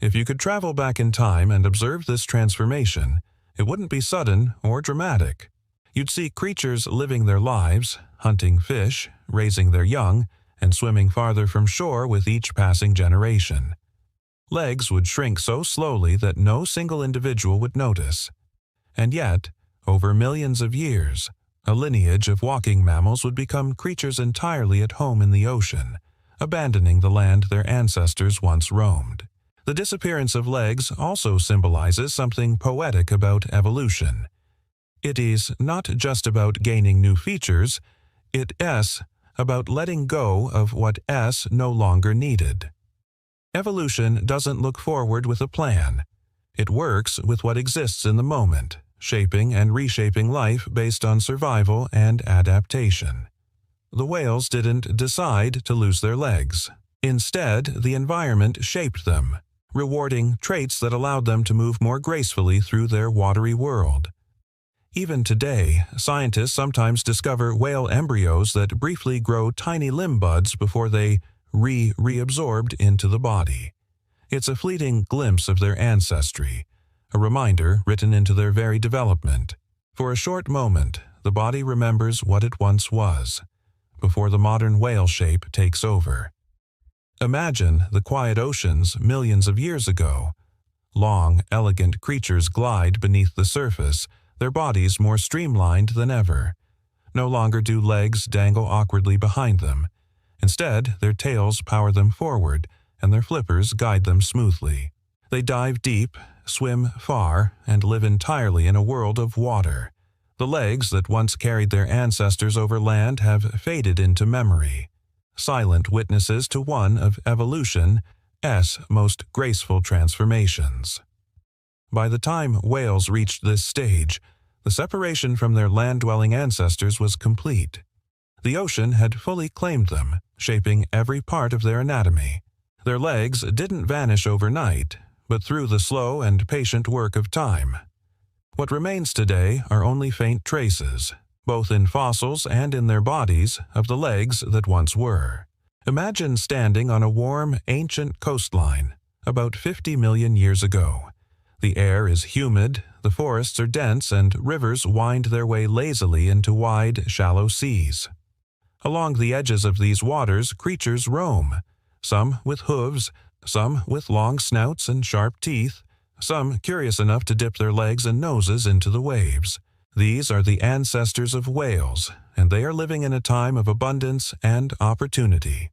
If you could travel back in time and observe this transformation, it wouldn't be sudden or dramatic. You'd see creatures living their lives, hunting fish, raising their young, and swimming farther from shore with each passing generation. Legs would shrink so slowly that no single individual would notice. And yet, over millions of years, a lineage of walking mammals would become creatures entirely at home in the ocean, abandoning the land their ancestors once roamed. The disappearance of legs also symbolizes something poetic about evolution. It is not just about gaining new features, it is about letting go of what is no longer needed. Evolution doesn't look forward with a plan. It works with what exists in the moment, shaping and reshaping life based on survival and adaptation. The whales didn't decide to lose their legs. Instead, the environment shaped them, rewarding traits that allowed them to move more gracefully through their watery world. Even today, scientists sometimes discover whale embryos that briefly grow tiny limb buds before they reabsorbed into the body. It's a fleeting glimpse of their ancestry, a reminder written into their very development. For a short moment, the body remembers what it once was, before the modern whale shape takes over. Imagine the quiet oceans millions of years ago. Long, elegant creatures glide beneath the surface, their bodies more streamlined than ever. No longer do legs dangle awkwardly behind them. Instead, their tails power them forward, and their flippers guide them smoothly. They dive deep, swim far, and live entirely in a world of water. The legs that once carried their ancestors over land have faded into memory, silent witnesses to one of evolution's most graceful transformations. By the time whales reached this stage, the separation from their land-dwelling ancestors was complete. The ocean had fully claimed them, shaping every part of their anatomy. Their legs didn't vanish overnight, but through the slow and patient work of time. What remains today are only faint traces, both in fossils and in their bodies, of the legs that once were. Imagine standing on a warm, ancient coastline, about 50 million years ago. The air is humid, the forests are dense, and rivers wind their way lazily into wide, shallow seas. Along the edges of these waters, creatures roam, some with hooves, some with long snouts and sharp teeth, some curious enough to dip their legs and noses into the waves. These are the ancestors of whales, and they are living in a time of abundance and opportunity.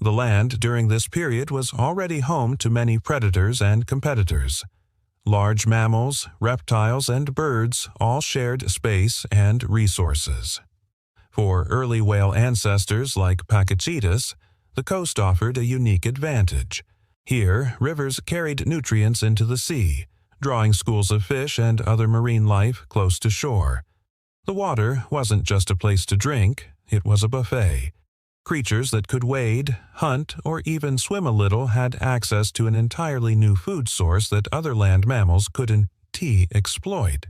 The land during this period was already home to many predators and competitors. Large mammals, reptiles, and birds all shared space and resources. For early whale ancestors like Pakicetus, the coast offered a unique advantage. Here, rivers carried nutrients into the sea, drawing schools of fish and other marine life close to shore. The water wasn't just a place to drink, it was a buffet. Creatures that could wade, hunt, or even swim a little had access to an entirely new food source that other land mammals couldn't exploit.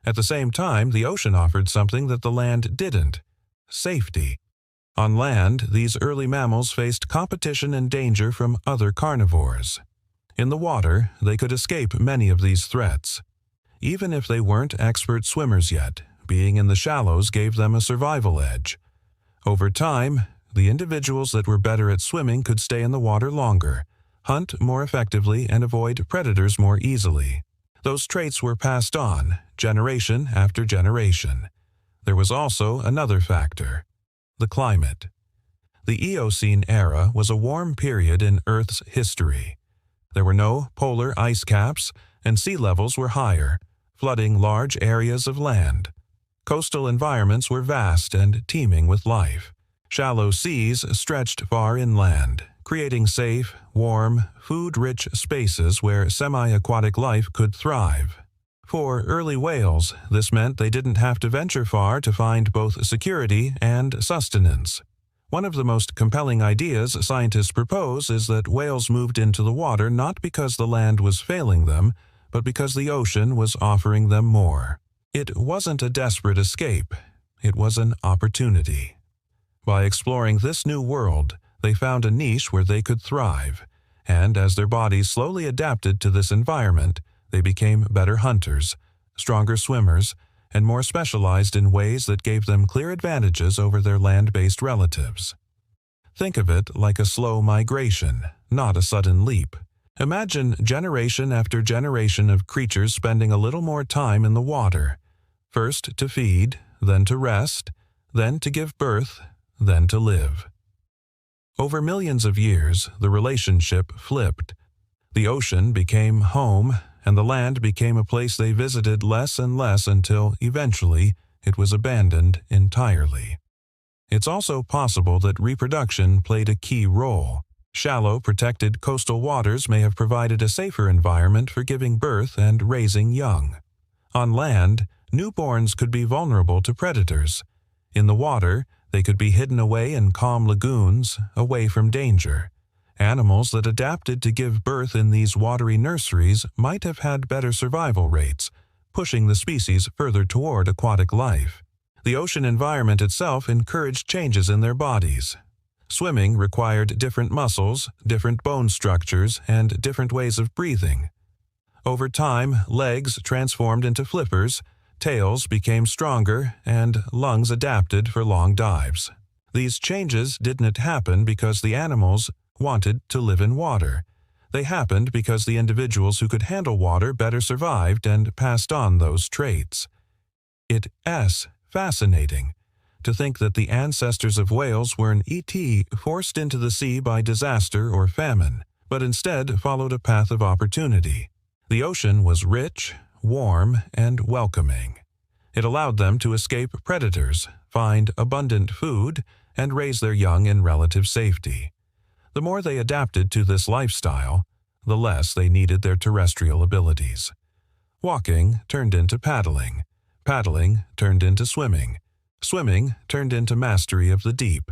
At the same time, the ocean offered something that the land didn't: safety. On land, these early mammals faced competition and danger from other carnivores. In the water, they could escape many of these threats. Even if they weren't expert swimmers yet, being in the shallows gave them a survival edge. Over time, the individuals that were better at swimming could stay in the water longer, hunt more effectively, and avoid predators more easily. Those traits were passed on, generation after generation. There was also another factor: the climate. The Eocene era was a warm period in Earth's history. There were no polar ice caps, and sea levels were higher, flooding large areas of land. Coastal environments were vast and teeming with life. Shallow seas stretched far inland, creating safe, warm, food-rich spaces where semi-aquatic life could thrive. For early whales, this meant they didn't have to venture far to find both security and sustenance. One of the most compelling ideas scientists propose is that whales moved into the water not because the land was failing them, but because the ocean was offering them more. It wasn't a desperate escape, it was an opportunity. By exploring this new world, they found a niche where they could thrive, and as their bodies slowly adapted to this environment, they became better hunters, stronger swimmers, and more specialized in ways that gave them clear advantages over their land-based relatives. Think of it like a slow migration, not a sudden leap. Imagine generation after generation of creatures spending a little more time in the water, first to feed, then to rest, then to give birth, then to live. Over millions of years, the relationship flipped. The ocean became home, and the land became a place they visited less and less until, eventually, it was abandoned entirely. It's also possible that reproduction played a key role. Shallow, protected coastal waters may have provided a safer environment for giving birth and raising young. On land, newborns could be vulnerable to predators. In the water, they could be hidden away in calm lagoons, away from danger. Animals that adapted to give birth in these watery nurseries might have had better survival rates, pushing the species further toward aquatic life. The ocean environment itself encouraged changes in their bodies. Swimming required different muscles, different bone structures, and different ways of breathing. Over time, legs transformed into flippers, tails became stronger, and lungs adapted for long dives. These changes didn't happen because the animals wanted to live in water. They happened because the individuals who could handle water better survived and passed on those traits. It's fascinating to think that the ancestors of whales were an ET forced into the sea by disaster or famine, but instead followed a path of opportunity. The ocean was rich, warm, and welcoming. It allowed them to escape predators, find abundant food, and raise their young in relative safety. The more they adapted to this lifestyle, the less they needed their terrestrial abilities. Walking turned into paddling. Paddling turned into swimming. Swimming turned into mastery of the deep.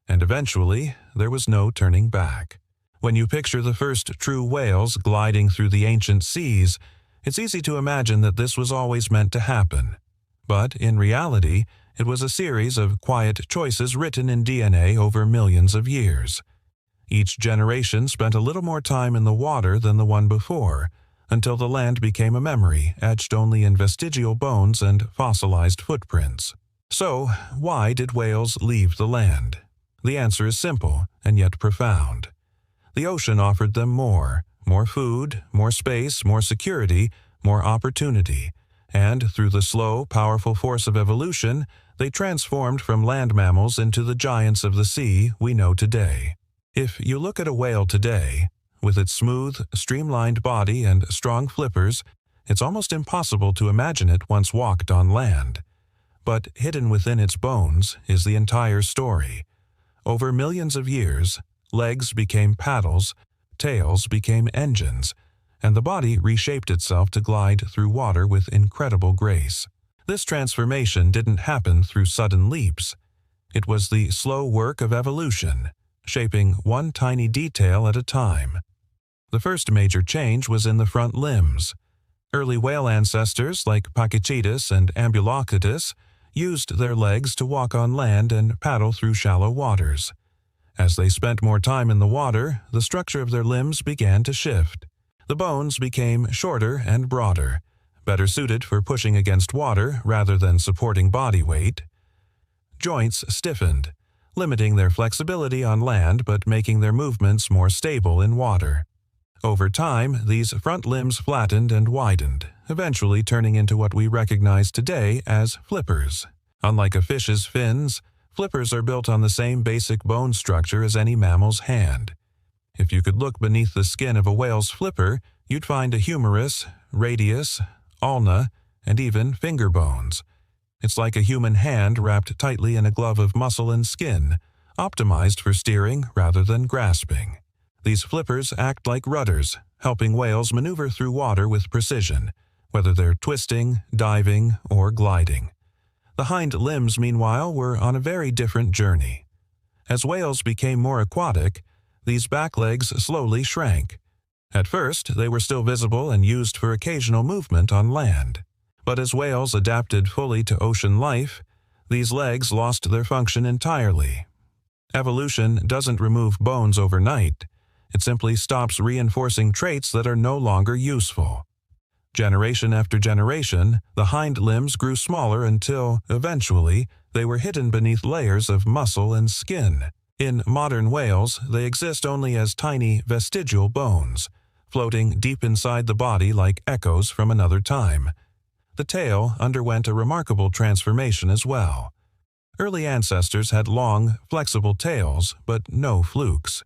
And eventually, there was no turning back. When you picture the first true whales gliding through the ancient seas, it's easy to imagine that this was always meant to happen. But in reality, it was a series of quiet choices written in DNA over millions of years. Each generation spent a little more time in the water than the one before, until the land became a memory etched only in vestigial bones and fossilized footprints. So, why did whales leave the land? The answer is simple and yet profound. The ocean offered them more food, more space, more security, more opportunity, and through the slow, powerful force of evolution, they transformed from land mammals into the giants of the sea we know today. If you look at a whale today, with its smooth, streamlined body and strong flippers, it's almost impossible to imagine it once walked on land. But hidden within its bones is the entire story. Over millions of years, legs became paddles, tails became engines, and the body reshaped itself to glide through water with incredible grace. This transformation didn't happen through sudden leaps. It was the slow work of evolution, shaping one tiny detail at a time. The first major change was in the front limbs. Early whale ancestors like Pachycetus and Ambulocetus used their legs to walk on land and paddle through shallow waters. As they spent more time in the water, the structure of their limbs began to shift. The bones became shorter and broader, better suited for pushing against water rather than supporting body weight. Joints stiffened, limiting their flexibility on land but making their movements more stable in water. Over time, these front limbs flattened and widened, eventually turning into what we recognize today as flippers. Unlike a fish's fins, flippers are built on the same basic bone structure as any mammal's hand. If you could look beneath the skin of a whale's flipper, you'd find a humerus, radius, ulna, and even finger bones. It's like a human hand wrapped tightly in a glove of muscle and skin, optimized for steering rather than grasping. These flippers act like rudders, helping whales maneuver through water with precision, whether they're twisting, diving, or gliding. The hind limbs, meanwhile, were on a very different journey. As whales became more aquatic, these back legs slowly shrank. At first, they were still visible and used for occasional movement on land. But as whales adapted fully to ocean life, these legs lost their function entirely. Evolution doesn't remove bones overnight. It simply stops reinforcing traits that are no longer useful. Generation after generation, the hind limbs grew smaller until, eventually, they were hidden beneath layers of muscle and skin. In modern whales, they exist only as tiny vestigial bones, floating deep inside the body like echoes from another time. The tail underwent a remarkable transformation as well. Early ancestors had long, flexible tails, but no flukes.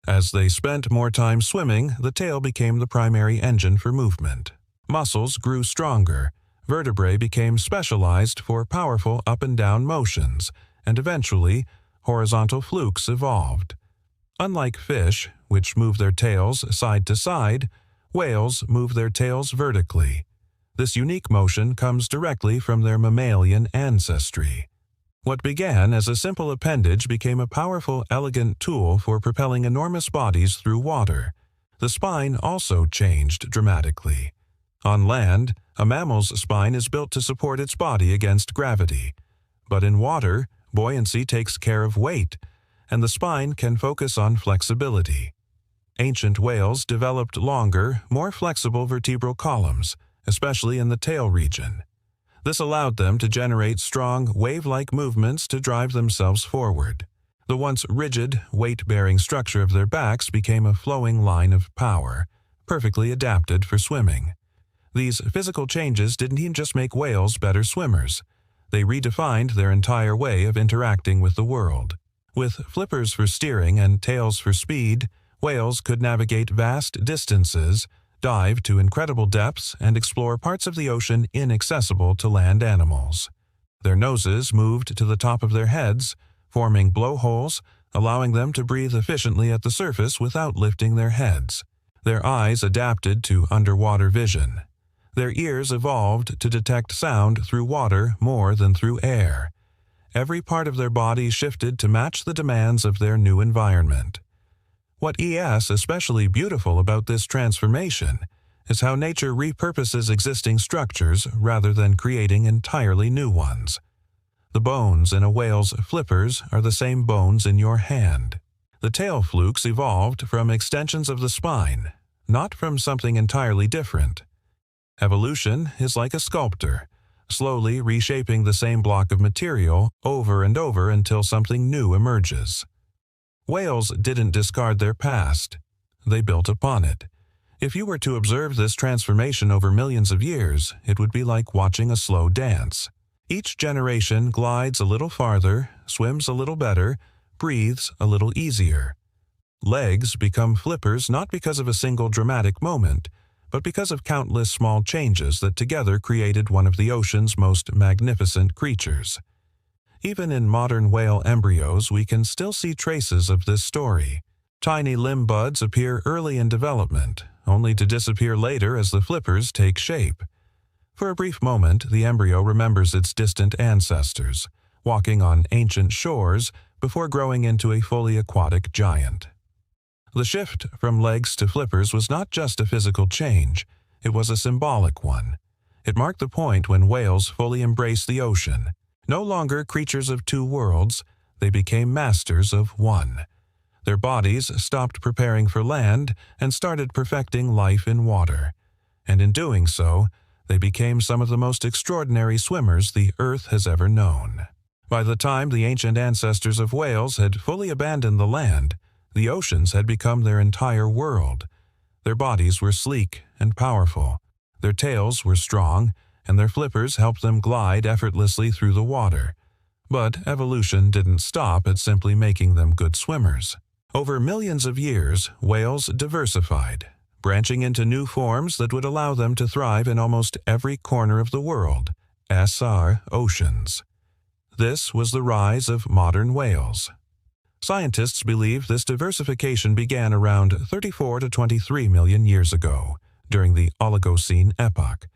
As they spent more time swimming, the tail became the primary engine for movement. Muscles grew stronger, vertebrae became specialized for powerful up and down motions, and eventually, horizontal flukes evolved. Unlike fish, which move their tails side to side, whales move their tails vertically. This unique motion comes directly from their mammalian ancestry. What began as a simple appendage became a powerful, elegant tool for propelling enormous bodies through water. The spine also changed dramatically. On land, a mammal's spine is built to support its body against gravity. But in water, buoyancy takes care of weight, and the spine can focus on flexibility. Ancient whales developed longer, more flexible vertebral columns, especially in the tail region. This allowed them to generate strong, wave-like movements to drive themselves forward. The once rigid, weight-bearing structure of their backs became a flowing line of power, perfectly adapted for swimming. These physical changes didn't even just make whales better swimmers. They redefined their entire way of interacting with the world. With flippers for steering and tails for speed, whales could navigate vast distances, dive to incredible depths, and explore parts of the ocean inaccessible to land animals. Their noses moved to the top of their heads, forming blowholes, allowing them to breathe efficiently at the surface without lifting their heads. Their eyes adapted to underwater vision. Their ears evolved to detect sound through water more than through air. Every part of their body shifted to match the demands of their new environment. What is especially beautiful about this transformation is how nature repurposes existing structures rather than creating entirely new ones. The bones in a whale's flippers are the same bones in your hand. The tail flukes evolved from extensions of the spine, not from something entirely different. Evolution is like a sculptor, slowly reshaping the same block of material over and over until something new emerges. Whales didn't discard their past. They built upon it. If you were to observe this transformation over millions of years, it would be like watching a slow dance. Each generation glides a little farther, swims a little better, breathes a little easier. Legs become flippers not because of a single dramatic moment, but because of countless small changes that together created one of the ocean's most magnificent creatures. Even in modern whale embryos, we can still see traces of this story. Tiny limb buds appear early in development, only to disappear later as the flippers take shape. For a brief moment, the embryo remembers its distant ancestors, walking on ancient shores before growing into a fully aquatic giant. The shift from legs to flippers was not just a physical change, it was a symbolic one. It marked the point when whales fully embraced the ocean. No longer creatures of two worlds, they became masters of one. Their bodies stopped preparing for land and started perfecting life in water. And in doing so, they became some of the most extraordinary swimmers the Earth has ever known. By the time the ancient ancestors of whales had fully abandoned the land, the oceans had become their entire world. Their bodies were sleek and powerful. Their tails were strong, and their flippers helped them glide effortlessly through the water. But evolution didn't stop at simply making them good swimmers. Over millions of years, whales diversified, branching into new forms that would allow them to thrive in almost every corner of the world, SR oceans. This was the rise of modern whales. Scientists believe this diversification began around 34 to 23 million years ago, during the Oligocene epoch.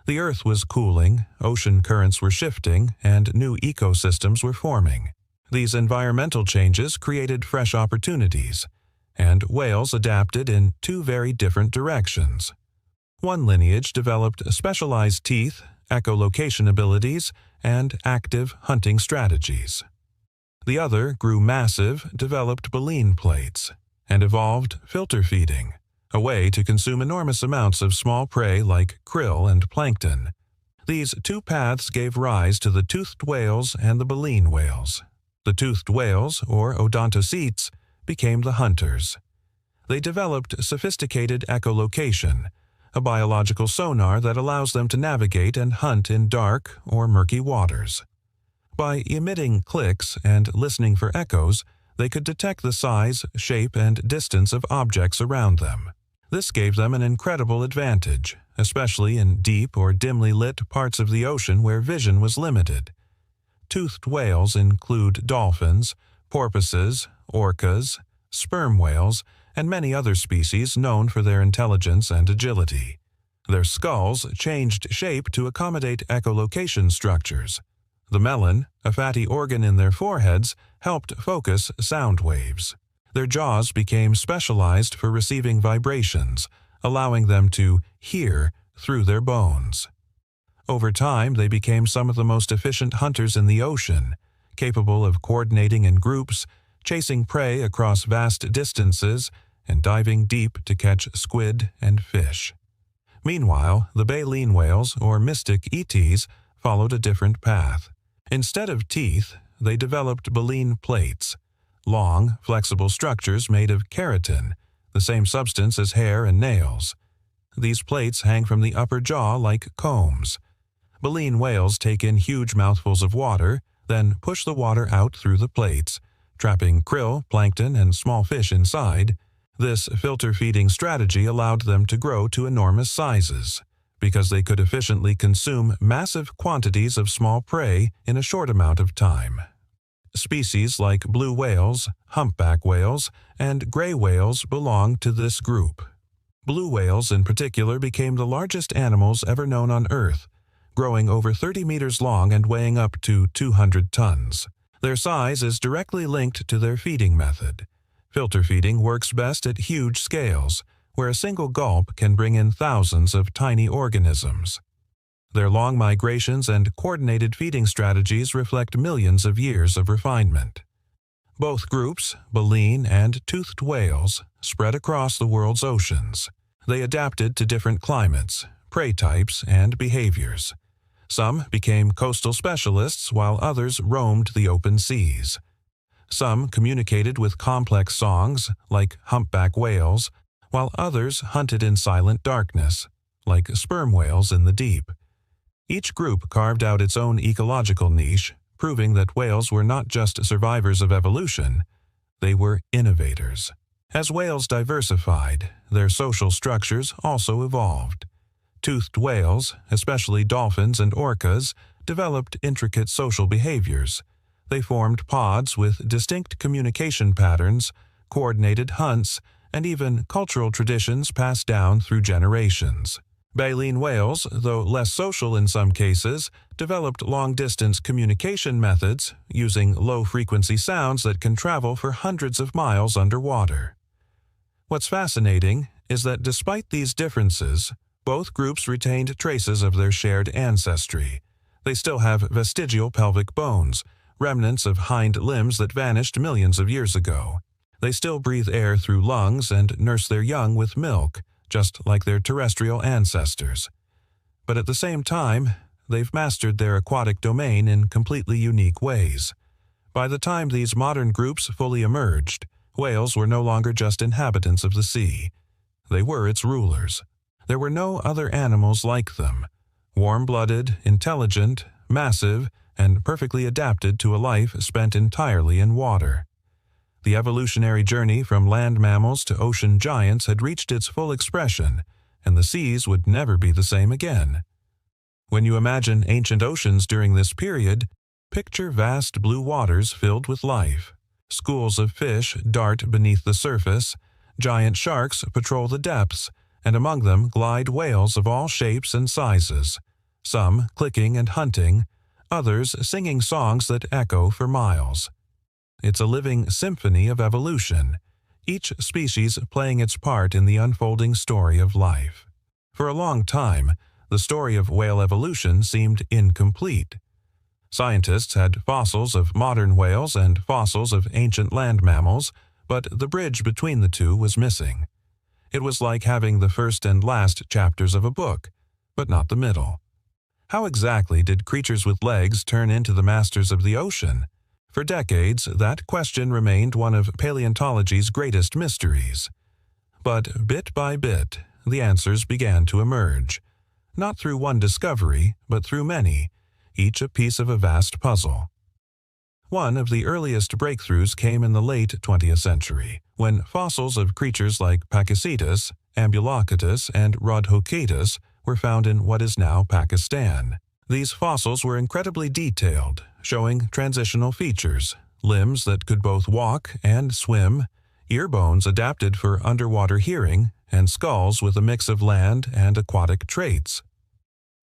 The Earth was cooling, ocean currents were shifting, and new ecosystems were forming. These environmental changes created fresh opportunities, and whales adapted in two very different directions. One lineage developed specialized teeth, echolocation abilities, and active hunting strategies. The other grew massive, developed baleen plates, and evolved filter feeding, a way to consume enormous amounts of small prey like krill and plankton. These two paths gave rise to the toothed whales and the baleen whales. The toothed whales, or odontocetes, became the hunters. They developed sophisticated echolocation, a biological sonar that allows them to navigate and hunt in dark or murky waters. By emitting clicks and listening for echoes, they could detect the size, shape, and distance of objects around them. This gave them an incredible advantage, especially in deep or dimly lit parts of the ocean where vision was limited. Toothed whales include dolphins, porpoises, orcas, sperm whales, and many other species known for their intelligence and agility. Their skulls changed shape to accommodate echolocation structures. The melon, a fatty organ in their foreheads, helped focus sound waves. Their jaws became specialized for receiving vibrations, allowing them to hear through their bones. Over time, they became some of the most efficient hunters in the ocean, capable of coordinating in groups, chasing prey across vast distances and diving deep to catch squid and fish. Meanwhile, the baleen whales, or mystic ETs, followed a different path. Instead of teeth, they developed baleen plates, long, flexible structures made of keratin, the same substance as hair and nails. These plates hang from the upper jaw like combs. Baleen whales take in huge mouthfuls of water, then push the water out through the plates, trapping krill, plankton, and small fish inside. This filter-feeding strategy allowed them to grow to enormous sizes, because they could efficiently consume massive quantities of small prey in a short amount of time. Species like blue whales, humpback whales, and gray whales belong to this group. Blue whales in particular became the largest animals ever known on Earth, growing over 30 meters long and weighing up to 200 tons. Their size is directly linked to their feeding method. Filter feeding works best at huge scales, where a single gulp can bring in thousands of tiny organisms. Their long migrations and coordinated feeding strategies reflect millions of years of refinement. Both groups, baleen and toothed whales, spread across the world's oceans. They adapted to different climates, prey types, and behaviors. Some became coastal specialists while others roamed the open seas. Some communicated with complex songs, like humpback whales, while others hunted in silent darkness, like sperm whales in the deep. Each group carved out its own ecological niche, proving that whales were not just survivors of evolution, they were innovators. As whales diversified, their social structures also evolved. Toothed whales, especially dolphins and orcas, developed intricate social behaviors. They formed pods with distinct communication patterns, coordinated hunts, and even cultural traditions passed down through generations. Baleen whales, though less social in some cases, developed long-distance communication methods using low-frequency sounds that can travel for hundreds of miles underwater. What's fascinating is that despite these differences, both groups retained traces of their shared ancestry. They still have vestigial pelvic bones, remnants of hind limbs that vanished millions of years ago. They still breathe air through lungs and nurse their young with milk, just like their terrestrial ancestors. But at the same time, they've mastered their aquatic domain in completely unique ways. By the time these modern groups fully emerged, whales were no longer just inhabitants of the sea. They were its rulers. There were no other animals like them, warm-blooded, intelligent, massive, and perfectly adapted to a life spent entirely in water. The evolutionary journey from land mammals to ocean giants had reached its full expression, and the seas would never be the same again. When you imagine ancient oceans during this period, picture vast blue waters filled with life. Schools of fish dart beneath the surface, giant sharks patrol the depths, and among them glide whales of all shapes and sizes, some clicking and hunting, others singing songs that echo for miles. It's a living symphony of evolution, each species playing its part in the unfolding story of life. For a long time, the story of whale evolution seemed incomplete. Scientists had fossils of modern whales and fossils of ancient land mammals, but the bridge between the two was missing. It was like having the first and last chapters of a book, but not the middle. How exactly did creatures with legs turn into the masters of the ocean? For decades, that question remained one of paleontology's greatest mysteries. But bit by bit, the answers began to emerge. Not through one discovery, but through many, each a piece of a vast puzzle. One of the earliest breakthroughs came in the late 20th century, when fossils of creatures like Pakicetus, Ambulocetus, and Rodhocatus were found in what is now Pakistan. These fossils were incredibly detailed, showing transitional features, limbs that could both walk and swim, ear bones adapted for underwater hearing, and skulls with a mix of land and aquatic traits.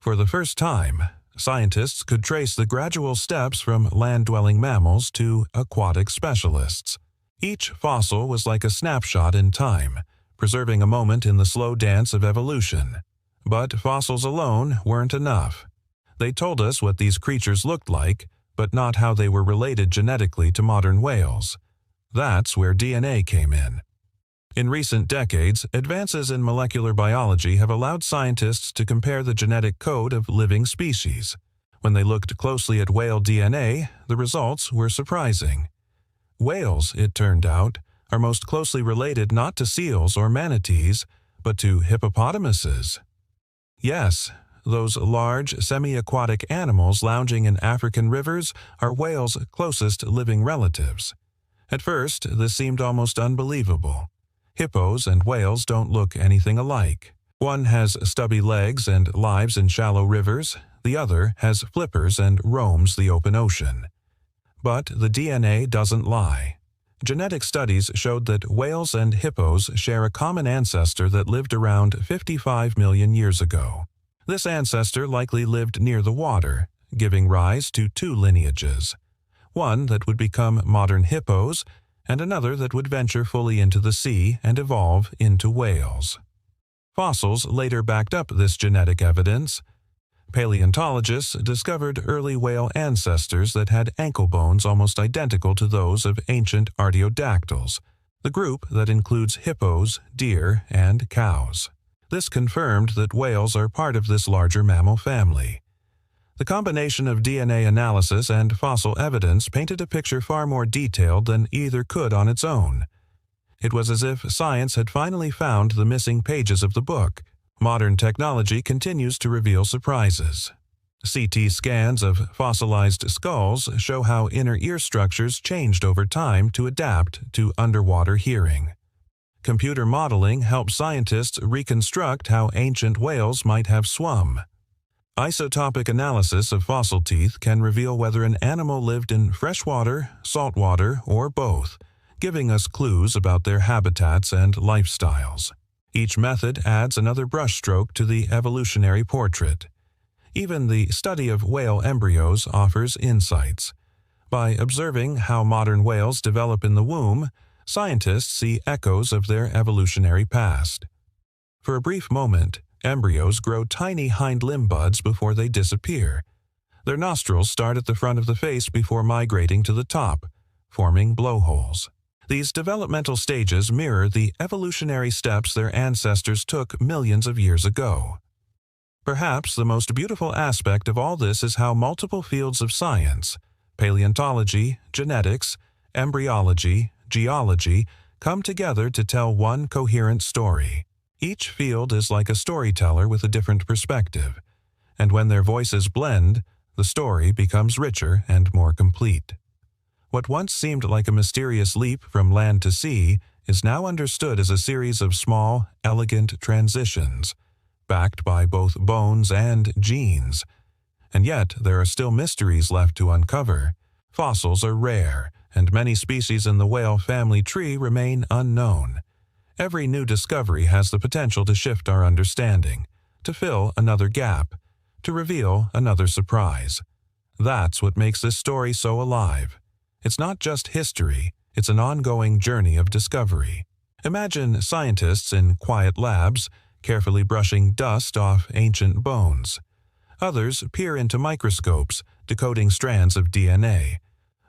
For the first time, scientists could trace the gradual steps from land-dwelling mammals to aquatic specialists. Each fossil was like a snapshot in time, preserving a moment in the slow dance of evolution. But fossils alone weren't enough. They told us what these creatures looked like, but not how they were related genetically to modern whales. That's where DNA came in. In recent decades, advances in molecular biology have allowed scientists to compare the genetic code of living species. When they looked closely at whale DNA, the results were surprising. Whales, it turned out, are most closely related not to seals or manatees, but to hippopotamuses. Yes, those large, semi-aquatic animals lounging in African rivers are whales' closest living relatives. At first, this seemed almost unbelievable. Hippos and whales don't look anything alike. One has stubby legs and lives in shallow rivers, the other has flippers and roams the open ocean. But the DNA doesn't lie. Genetic studies showed that whales and hippos share a common ancestor that lived around 55 million years ago. This ancestor likely lived near the water, giving rise to two lineages. One that would become modern hippos, and another that would venture fully into the sea and evolve into whales. Fossils later backed up this genetic evidence. Paleontologists discovered early whale ancestors that had ankle bones almost identical to those of ancient artiodactyls, the group that includes hippos, deer, and cows. This confirmed that whales are part of this larger mammal family. The combination of DNA analysis and fossil evidence painted a picture far more detailed than either could on its own. It was as if science had finally found the missing pages of the book. Modern technology continues to reveal surprises. CT scans of fossilized skulls show how inner ear structures changed over time to adapt to underwater hearing. Computer modeling helps scientists reconstruct how ancient whales might have swum. Isotopic analysis of fossil teeth can reveal whether an animal lived in freshwater, saltwater, or both, giving us clues about their habitats and lifestyles. Each method adds another brushstroke to the evolutionary portrait. Even the study of whale embryos offers insights. By observing how modern whales develop in the womb, scientists see echoes of their evolutionary past. For a brief moment, embryos grow tiny hind limb buds before they disappear. Their nostrils start at the front of the face before migrating to the top, forming blowholes. These developmental stages mirror the evolutionary steps their ancestors took millions of years ago. Perhaps the most beautiful aspect of all this is how multiple fields of science, paleontology, genetics, embryology, geology, come together to tell one coherent story. Each field is like a storyteller with a different perspective, and when their voices blend, the story becomes richer and more complete. What once seemed like a mysterious leap from land to sea is now understood as a series of small, elegant transitions, backed by both bones and genes. And yet, there are still mysteries left to uncover. Fossils are rare, and many species in the whale family tree remain unknown. Every new discovery has the potential to shift our understanding, to fill another gap, to reveal another surprise. That's what makes this story so alive. It's not just history, it's an ongoing journey of discovery. Imagine scientists in quiet labs, carefully brushing dust off ancient bones. Others peer into microscopes, decoding strands of DNA.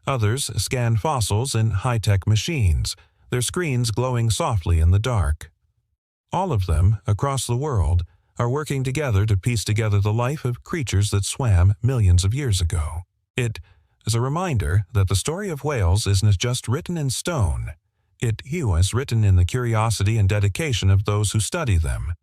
Others scan fossils in high-tech machines, their screens glowing softly in the dark. All of them, across the world, are working together to piece together the life of creatures that swam millions of years ago. It is a reminder that the story of whales isn't just written in stone. It was written in the curiosity and dedication of those who study them.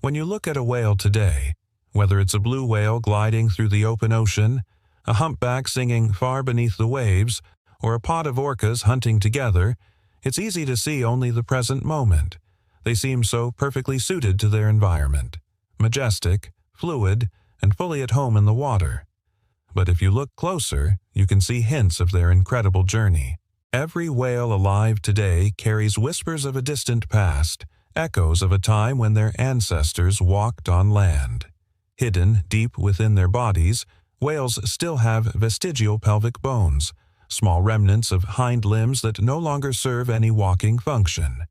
When you look at a whale today, whether it's a blue whale gliding through the open ocean, a humpback singing far beneath the waves, or a pod of orcas hunting together, it's easy to see only the present moment. They seem so perfectly suited to their environment, majestic, fluid, and fully at home in the water. But if you look closer, you can see hints of their incredible journey. Every whale alive today carries whispers of a distant past, echoes of a time when their ancestors walked on land. Hidden deep within their bodies, whales still have vestigial pelvic bones, small remnants of hind limbs that no longer serve any walking function.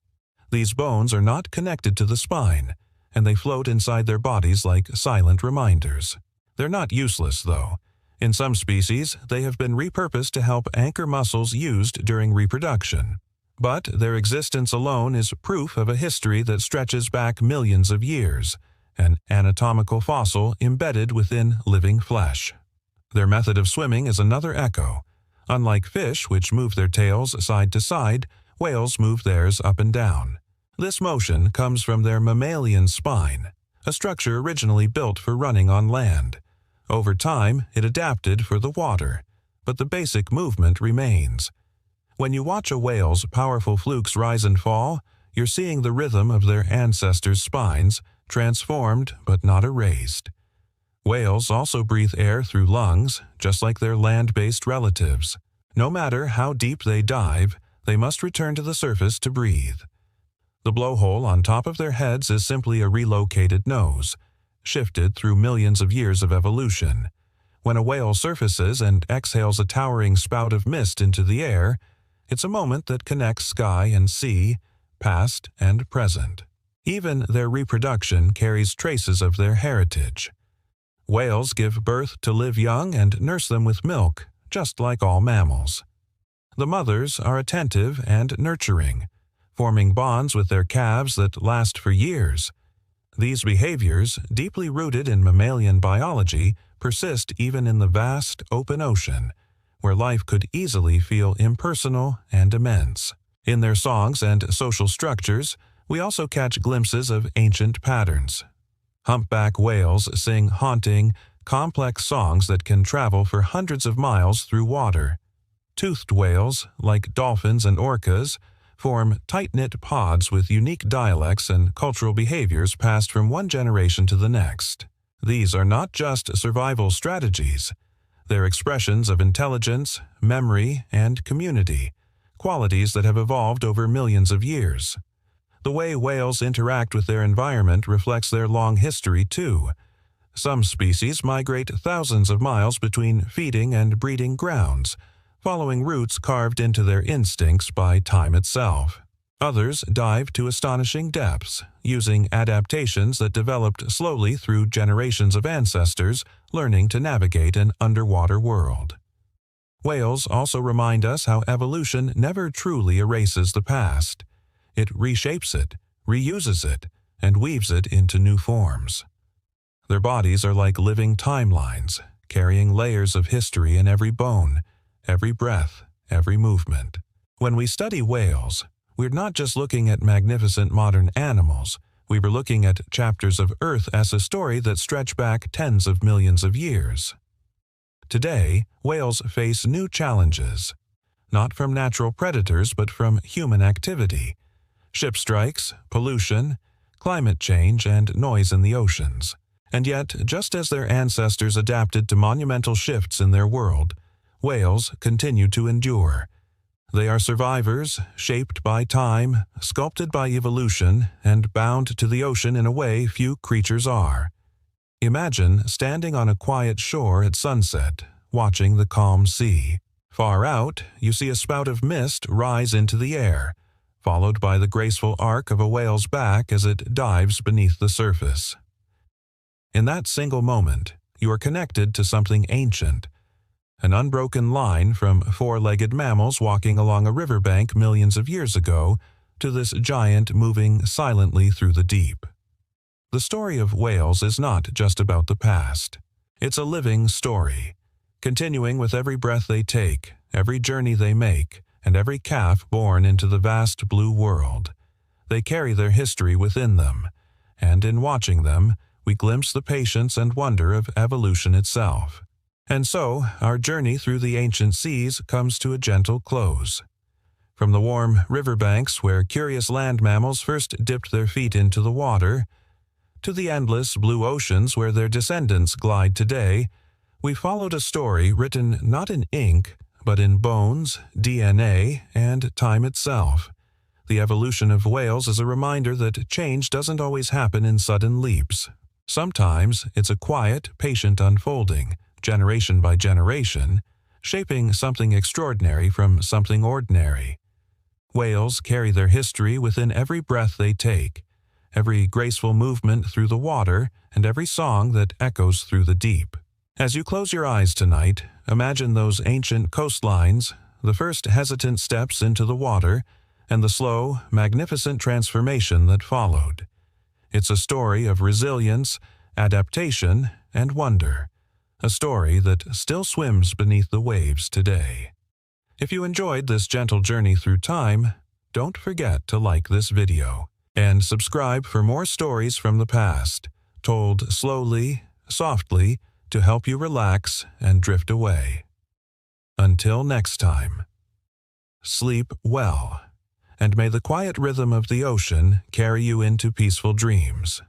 These bones are not connected to the spine, and they float inside their bodies like silent reminders. They're not useless, though. In some species, they have been repurposed to help anchor muscles used during reproduction. But their existence alone is proof of a history that stretches back millions of years, an anatomical fossil embedded within living flesh. Their method of swimming is another echo. Unlike fish, which move their tails side to side, whales move theirs up and down. This motion comes from their mammalian spine, a structure originally built for running on land. Over time, it adapted for the water, but the basic movement remains. When you watch a whale's powerful flukes rise and fall, you're seeing the rhythm of their ancestors' spines, transformed but not erased. Whales also breathe air through lungs, just like their land-based relatives. No matter how deep they dive, they must return to the surface to breathe. The blowhole on top of their heads is simply a relocated nose, shifted through millions of years of evolution. When a whale surfaces and exhales a towering spout of mist into the air, it's a moment that connects sky and sea, past and present. Even their reproduction carries traces of their heritage. Whales give birth to live young and nurse them with milk, just like all mammals. The mothers are attentive and nurturing, forming bonds with their calves that last for years. These behaviors, deeply rooted in mammalian biology, persist even in the vast, open ocean, where life could easily feel impersonal and immense. In their songs and social structures, we also catch glimpses of ancient patterns. Humpback whales sing haunting, complex songs that can travel for hundreds of miles through water. Toothed whales, like dolphins and orcas, form tight-knit pods with unique dialects and cultural behaviors passed from one generation to the next. These are not just survival strategies. They're expressions of intelligence, memory, and community, qualities that have evolved over millions of years. The way whales interact with their environment reflects their long history, too. Some species migrate thousands of miles between feeding and breeding grounds, following routes carved into their instincts by time itself. Others dive to astonishing depths, using adaptations that developed slowly through generations of ancestors learning to navigate an underwater world. Whales also remind us how evolution never truly erases the past. It reshapes it, reuses it, and weaves it into new forms. Their bodies are like living timelines, carrying layers of history in every bone, every breath, every movement. When we study whales, we're not just looking at magnificent modern animals, we were looking at chapters of Earth as a story that stretch back tens of millions of years. Today, whales face new challenges, not from natural predators but from human activity. Ship strikes, pollution, climate change, and noise in the oceans. And yet, just as their ancestors adapted to monumental shifts in their world, whales continue to endure. They are survivors, shaped by time, sculpted by evolution, and bound to the ocean in a way few creatures are. Imagine standing on a quiet shore at sunset, watching the calm sea. Far out, you see a spout of mist rise into the air, followed by the graceful arc of a whale's back as it dives beneath the surface. In that single moment, you are connected to something ancient, an unbroken line from four-legged mammals walking along a riverbank millions of years ago to this giant moving silently through the deep. The story of whales is not just about the past. It's a living story, continuing with every breath they take, every journey they make, and every calf born into the vast blue world. They carry their history within them, and in watching them, we glimpse the patience and wonder of evolution itself. And so, our journey through the ancient seas comes to a gentle close. From the warm riverbanks where curious land mammals first dipped their feet into the water, to the endless blue oceans where their descendants glide today, we followed a story written not in ink, but in bones, DNA, and time itself. The evolution of whales is a reminder that change doesn't always happen in sudden leaps. Sometimes it's a quiet, patient unfolding, generation by generation, shaping something extraordinary from something ordinary. Whales carry their history within every breath they take, every graceful movement through the water, and every song that echoes through the deep. As you close your eyes tonight, imagine those ancient coastlines, the first hesitant steps into the water, and the slow, magnificent transformation that followed. It's a story of resilience, adaptation, and wonder, a story that still swims beneath the waves today. If you enjoyed this gentle journey through time, don't forget to like this video and subscribe for more stories from the past, told slowly, softly, to help you relax and drift away. Until next time, sleep well, and may the quiet rhythm of the ocean carry you into peaceful dreams.